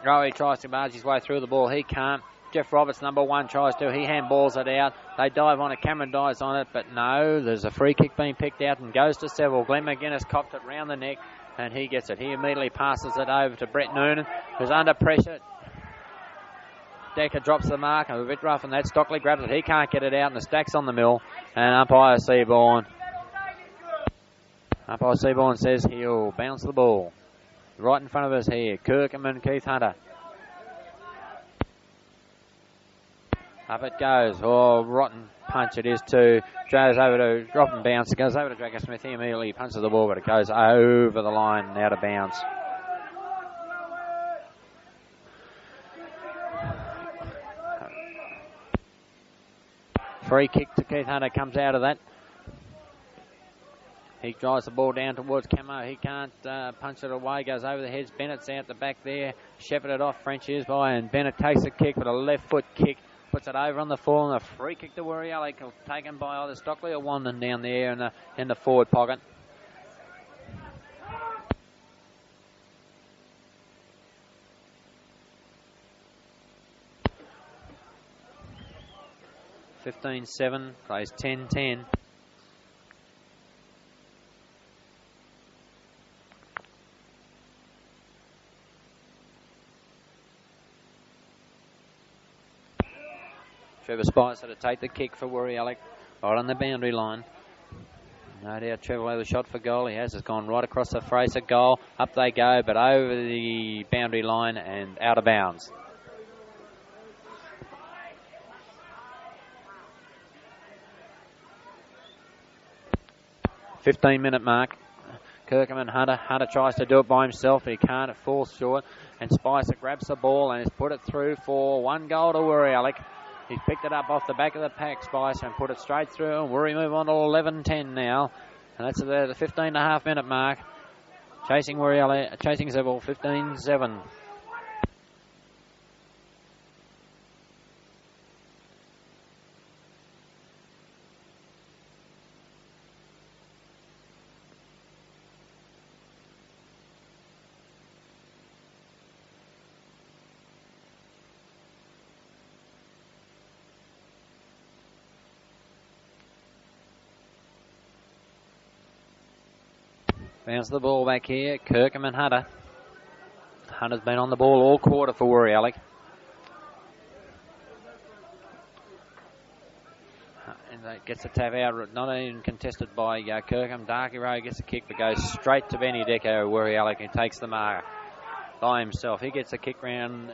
He tries to barge his way through the ball. He can't. Jeff Roberts, number one, tries to. He handballs it out. They dive on it. Cameron dives on it, but no. There's a free kick being picked out and goes to Seville. Glenn McGuinness copped it round the neck, and he gets it. He immediately passes it over to Brett Noonan, who's under pressure. Decker drops the mark, a bit rough, and that Stockley grabs it. He can't get it out, and the stack's on the mill. And umpire Seaborn says he'll bounce the ball. Right in front of us here, Kirkham and Keith Hunter. Up it goes. Oh, rotten punch it is too. Goes over to drop and bounce. It goes over to Draco Smith. He immediately punches the ball, but it goes over the line and out of bounds. Free kick to Keith Hunter comes out of that. He drives the ball down towards Camo. He can't punch it away. Goes over the heads. Bennett's out the back there. Shepherded off. French is by, and Bennett takes the kick with a left foot kick. Puts it over on the full, and a free kick to Woori Yallock. Taken by either Stockley or Wandon down there in the forward pocket. (15-7) plays 10-10. Trevor Spicer to take the kick for Woori Yallock, right on the boundary line. No doubt Trevor will have a shot for goal. He has. It's gone right across the Fraser goal. Up they go, but over the boundary line and out of bounds. (15-minute mark. Kirkham and Hunter. Hunter tries to do it by himself. He can't. It falls short. And Spicer grabs the ball and has put it through for 1 goal to Woori Yallock. He's picked it up off the back of the pack, Spicer, and put it straight through. And Woori move on to 11-10 now. And that's the 15.5-minute mark. Chasing Woori Yallock, chasing Seville, 15-7. Bounce the ball back here. Kirkham and Hunter. Hunter's been on the ball all quarter for Woori Yallock. And gets the tap out, not even contested by Kirkham. Darky Rowe gets a kick that goes straight to Benny Deco. Woori Yallock, who takes the mark by himself. He gets a kick round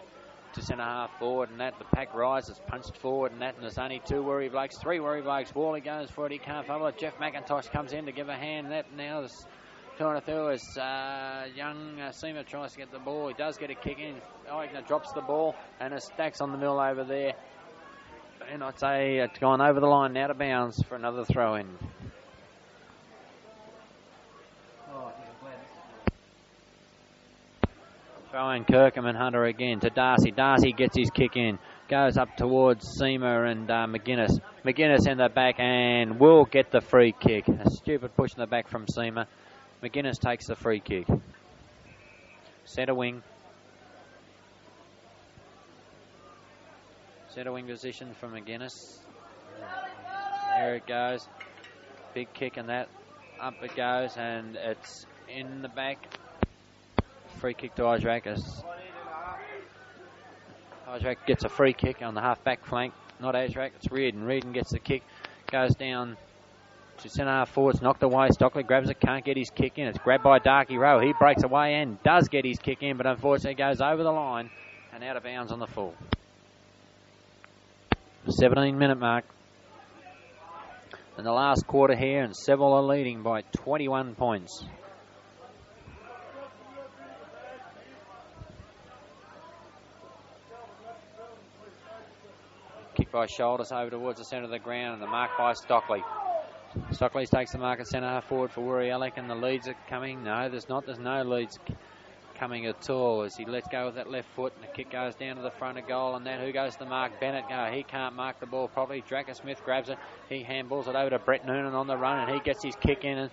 to centre half forward, and that the pack rises, punched forward, and that, and there's only 2 Woori Blokes, 3 Woori Blokes. Wally goes for it, he can't fumble it. Jeff McIntosh comes in to give a hand. That now is trying to through as young Seamer tries to get the ball. He does get a kick in. Eigner drops the ball, and it stacks on the mill over there. And I'd say it's gone over the line, out of bounds for another throw in. Throw in Kirkham and Hunter again to Darcy. Darcy gets his kick in. Goes up towards Seamer and McGuinness. McGuinness in the back and will get the free kick. A stupid push in the back from Seamer. McGuinness takes the free kick. Centre wing. Centre wing position from McGuinness. There it goes. Big kick and that. Up it goes and it's in the back. Free kick to Isaac. Isaac gets a free kick on the half-back flank. Not Isaac, it's Reardon. Reardon gets the kick. Goes down to centre half forwards. Knocked away. Stockley grabs it. Can't get his kick in. It's grabbed by Darky Rowe. He breaks away and does get his kick in, but unfortunately goes over the line and out of bounds on the full. 17-minute mark. In the last quarter here, and Seville are leading by 21 points. Kick by Shoulders over towards the centre of the ground, and the mark by Stockley. Stockley takes the mark at centre half forward for Woori Yallock, and the leads are coming. No, there's not. There's no leads coming at all as he lets go with that left foot, and the kick goes down to the front of goal, and that who goes to mark? Bennett. No, he can't mark the ball properly. Dracker Smith grabs it. He handballs it over to Brett Noonan on the run, and he gets his kick in,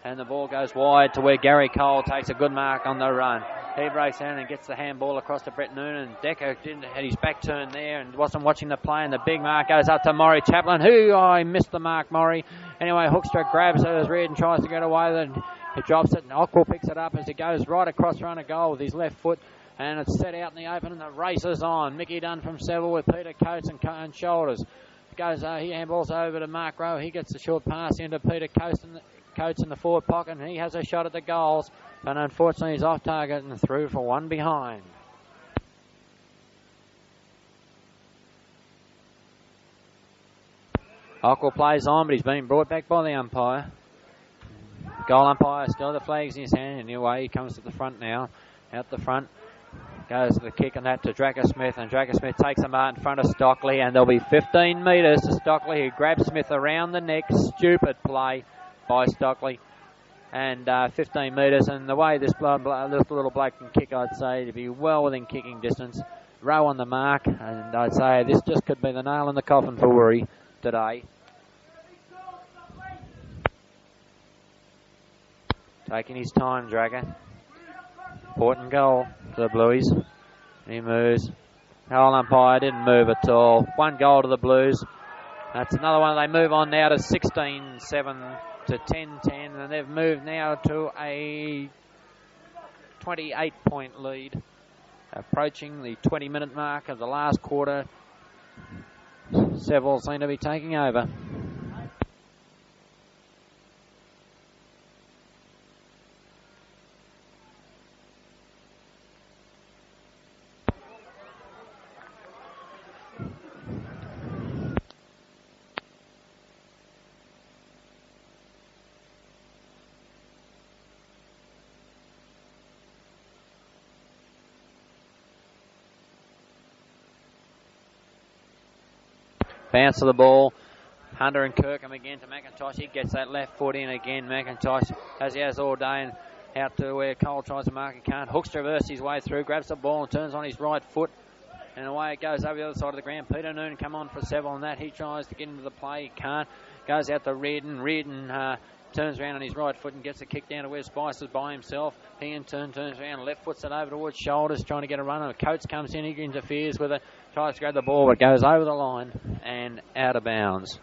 and the ball goes wide to where Gary Cole takes a good mark on the run. He breaks down and gets the handball across to Brett Noonan. Decker had his back turned there and wasn't watching the play, and the big mark goes up to Maury Chaplin, who, I missed the mark, Maury. Anyway, Hoekstra grabs it as Reardon tries to get away with it. He drops it, and Ockwell picks it up as he goes right across front of goal with his left foot, and it's set out in the open, and the race is on. Mickey Dunn from Seville with Peter Coates and Shoulders. He handballs over to Mark Rowe. He gets the short pass into Peter Coates in the forward pocket, and he has a shot at the goals, but unfortunately he's off target and through for one behind. Ockwell plays on, but he's been brought back by the umpire. Goal umpire still the flags in his hand, and away he comes to the front now. Out the front goes the kick and that to Dracker Smith, and Dracker Smith takes a mark in front of Stockley, and there'll be 15 metres to Stockley, who grabs Smith around the neck. Stupid play by Stockley, and 15 metres, and the way this little bloke can kick, I'd say to be well within kicking distance. Rowe on the mark, and I'd say this just could be the nail in the coffin for Woori today. Taking his time, Dragger. Important goal to the Blues. He moves. Goal umpire didn't move at all. 1 goal to the Blues. That's another one. They move on now to 16-7 to 10-10, and they've moved now to a 28-point lead. Approaching the 20-minute mark of the last quarter. Seville seem to be taking over. Bounce of the ball. Hunter and Kirkham again to McIntosh. He gets that left foot in again. McIntosh, as he has all day, and out to where Cole tries to mark. He can't. Hooks traverses his way through, grabs the ball and turns on his right foot. And away it goes over the other side of the ground. Peter Noonan come on for Seville on that. He tries to get into the play. He can't. Goes out to Reardon. Reardon turns around on his right foot and gets a kick down to where Spice is by himself. He in turn turns around, left foots it over towards Shoulders, trying to get a run. And Coates comes in, he interferes with it, tries to grab the ball, but goes over the line and out of bounds.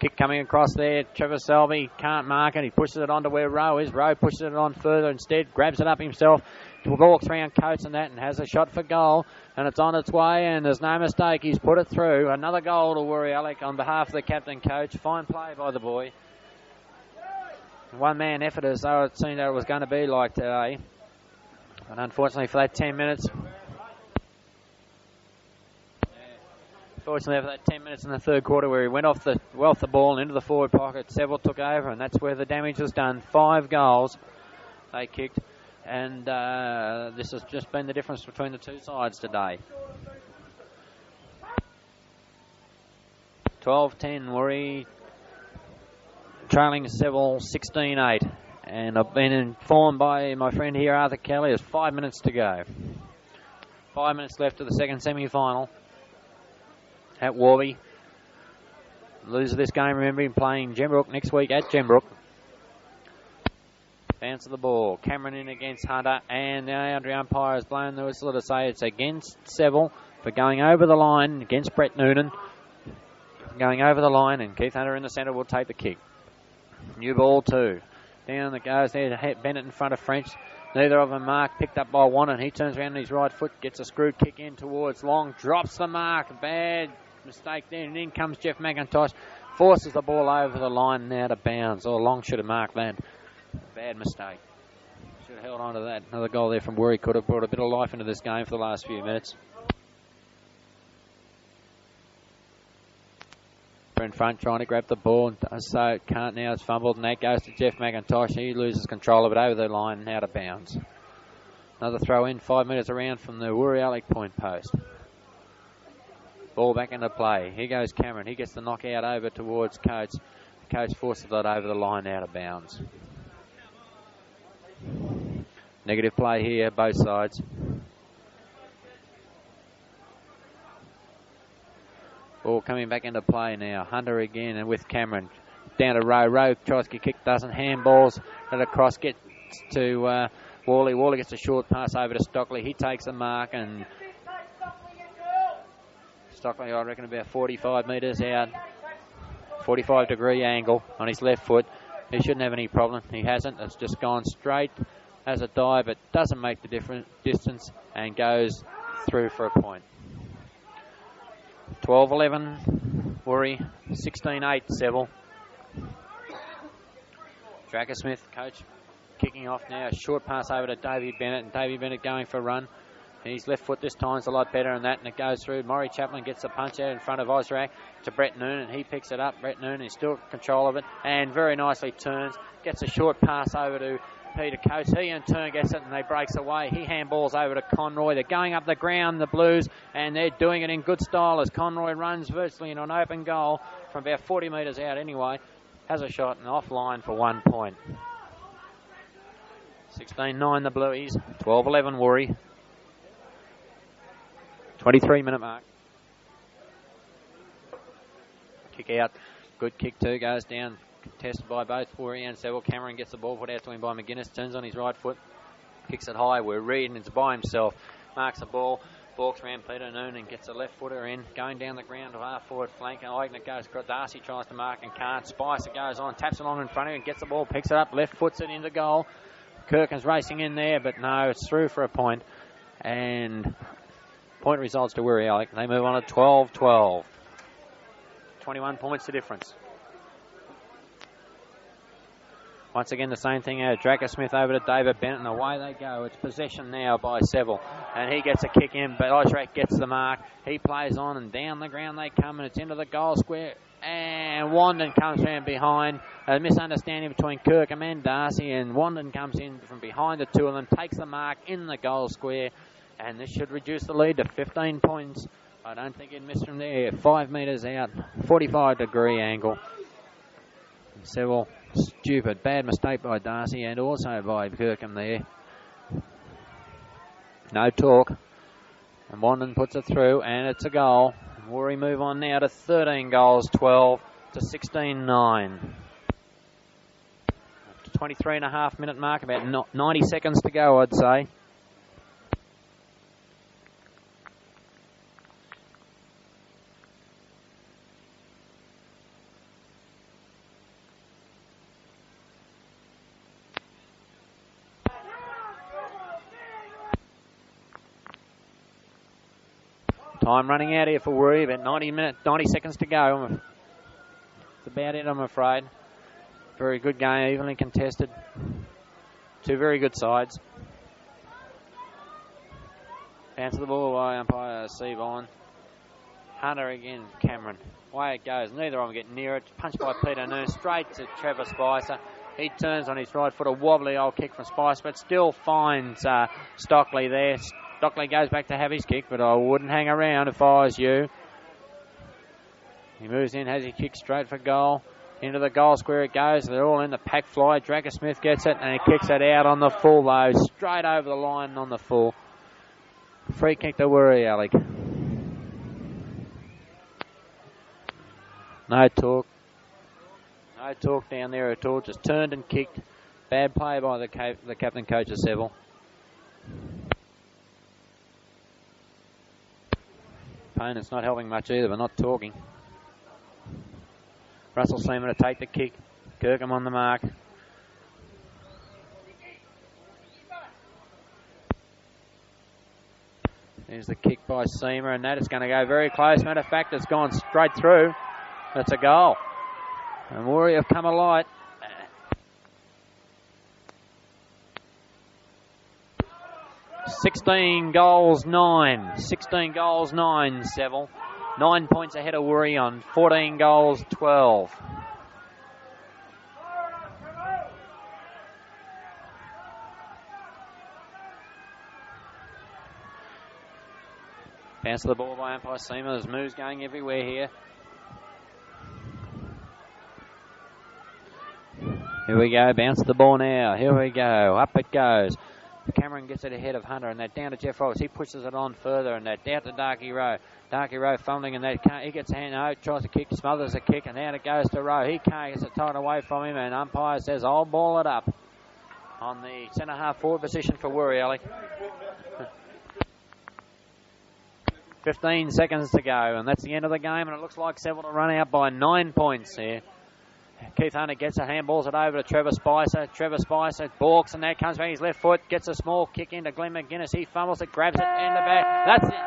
Kick coming across there. Trevor Selby can't mark it. He pushes it on to where Rowe is. Rowe pushes it on further instead. Grabs it up himself. Walks around Coates and that and has a shot for goal. And it's on its way and there's no mistake. He's put it through. Another goal to Woori Yallock on behalf of the captain coach. Fine play by the boy. One-man effort as though it seemed that it was going to be like today. But unfortunately for that 10 minutes... Fortunately, for that 10 minutes in the third quarter where he went off the ball and into the forward pocket, Seville took over, and that's where the damage was done. 5 goals they kicked, and this has just been the difference between the two sides today. 12-10, Woori trailing Seville 16-8, and I've been informed by my friend here, Arthur Kelly, there's 5 minutes to go. 5 minutes left of the second semi-final. At Warby. Loser this game, remember, playing Gembrook next week at Gembrook. Bounce of the ball. Cameron in against Hunter, and the umpire has blown the whistle to say it's against Seville for going over the line against Brett Noonan. Going over the line, and Keith Hunter in the centre will take the kick. New ball 2. Down it goes there to Bennett in front of French. Neither of them mark. Picked up by one, and he turns around on his right foot, gets a screw kick in towards Long, drops the mark. Bad mistake there, and in comes Jeff McIntosh, forces the ball over the line and out of bounds. Oh, Long should have marked that. Bad mistake. Should have held on to that. Another goal there from Woori could have brought a bit of life into this game for the last few minutes. In front trying to grab the ball, so can't now. It's fumbled, and that goes to Jeff McIntosh. He loses control of it over the line and out of bounds. Another throw in, 5 metres around from the Woori Yallock point post. Ball back into play. Here goes Cameron. He gets the knockout over towards Coates. Coates forces it over the line out of bounds. Negative play here, both sides. Ball coming back into play now. Hunter again and with Cameron. Down to Rowe. Rowe tries to kick, doesn't. Handballs it across. Gets to Worley. Worley gets a short pass over to Stockley. He takes the mark and Stockley, I reckon, about 45 metres out. 45-degree angle on his left foot. He shouldn't have any problem. He hasn't. It's just gone straight as a dive. It doesn't make the different distance and goes through for a point. 12-11, Woori. 16-8, Seville. Dracker Smith, coach, kicking off now. A short pass over to Davey Bennett, and Davey Bennett going for a run. His left foot this time is a lot better than that, and it goes through. Maury Chaplin gets the punch out in front of Osrak to Brett Noonan. He picks it up. Brett Noonan is still in control of it and very nicely turns. Gets a short pass over to Peter Coates. He in turn gets it and they breaks away. He handballs over to Conroy. They're going up the ground, the Blues, and they're doing it in good style as Conroy runs virtually in an open goal from about 40 metres out anyway. Has a shot and offline for 1 point. 16-9 the Blues. 12-11 Woori. 23-minute mark. Kick out. Good kick too. Goes down. Contested by both Woori and Seville. Cameron gets the ball put out to him by McGuinness. Turns on his right foot. Kicks it high. We're reading. It's by himself. Marks the ball. Walks around Peter Noonan. Gets a left footer in. Going down the ground to half forward flank. And Eigner goes. Darcy tries to mark and can't. Spicer goes on. Taps along in front of him. Gets the ball. Picks it up. Left foots it into goal. Kirkin's racing in there. But no, it's through for a point. And point results to Woori Yallock. They move on to 12-12. 21 points the difference. Once again, the same thing out. Dracker Smith over to David Bennett, and away they go. It's possession now by Seville, and he gets a kick in, but Osrak gets the mark. He plays on, and down the ground they come, and it's into the goal square. And Wandon comes around behind. A misunderstanding between Kirkham and Darcy, and Wandon comes in from behind the two of them, takes the mark in the goal square, and this should reduce the lead to 15 points. I don't think he'd miss from there. 5 metres out, 45-degree angle. Seville, stupid, bad mistake by Darcy and also by Kirkham there. No talk. And Wandon puts it through, and it's a goal. Woori move on now to 13 goals, 12 to 16-9. 23.5-minute mark, about 90 seconds to go, I'd say. Time running out here for Woori, about 90 seconds to go. It's about it, I'm afraid. Very good game, evenly contested. Two very good sides. Bounce the ball by umpire Seville. Hunter again, Cameron. Away it goes. Neither of them get near it. Punched by Peter Noon. Straight to Trevor Spicer. He turns on his right foot. A wobbly old kick from Spicer, but still finds Stockley there. Stockley goes back to have his kick, but I wouldn't hang around if I was you. He moves in, has his kick straight for goal. Into the goal square it goes. They're all in the pack fly. Dragger Smith gets it, and he kicks it out on the full, though. Straight over the line on the full. Free kick to Woori Yallock. No talk. No talk down there at all. Just turned and kicked. Bad play by the captain coach of Seville. Opponent's not helping much either, but not talking. Russell Seaman to take the kick. Kirkham on the mark. There's the kick by Seamer, and that is going to go very close. Matter of fact, it's gone straight through. That's a goal. And Woori have come alight. 16 goals, 9. 16 goals, 9, Seville. 9 points ahead of Woori on 14 goals, 12. Bounce the ball by umpire Seamer. There's moves going everywhere here. Here we go. Bounce the ball now. Here we go. Up it goes. Cameron gets it ahead of Hunter, and that down to Jeff Roberts. He pushes it on further, and that down to Darky Rowe. Darky Rowe fumbling, and that can't. He gets a hand out, tries to kick, smothers a kick, and out it goes to Rowe. He can't, gets it tied away from him, and umpire says, I'll ball it up on the centre half forward position for Woori Yallock. 15 seconds to go, and that's the end of the game, and it looks like Seville to run out by 9 points here. Keith Hunter gets a handballs it over to Trevor Spicer. Trevor Spicer balks, and that comes back his left foot, gets a small kick into Glenn McGuinness. He fumbles it, grabs it in the back. That's it.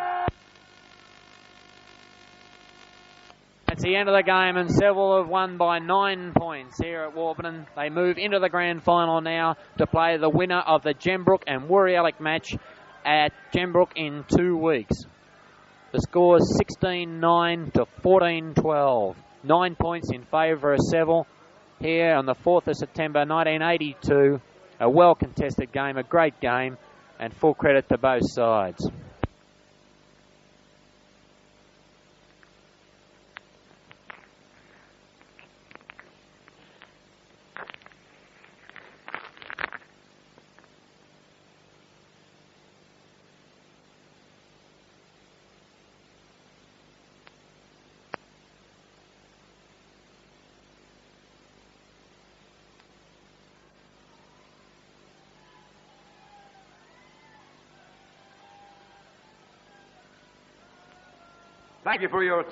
That's the end of the game, and Seville have won by 9 points here at Warburton. They move into the grand final now to play the winner of the Gembrook and Woori Yallock match at Gembrook in 2 weeks. The score is 16-9 to 14-12. 9 points in favour of Seville here on the 4th of September 1982. A well-contested game, a great game, and full credit to both sides. Thank you for your attention.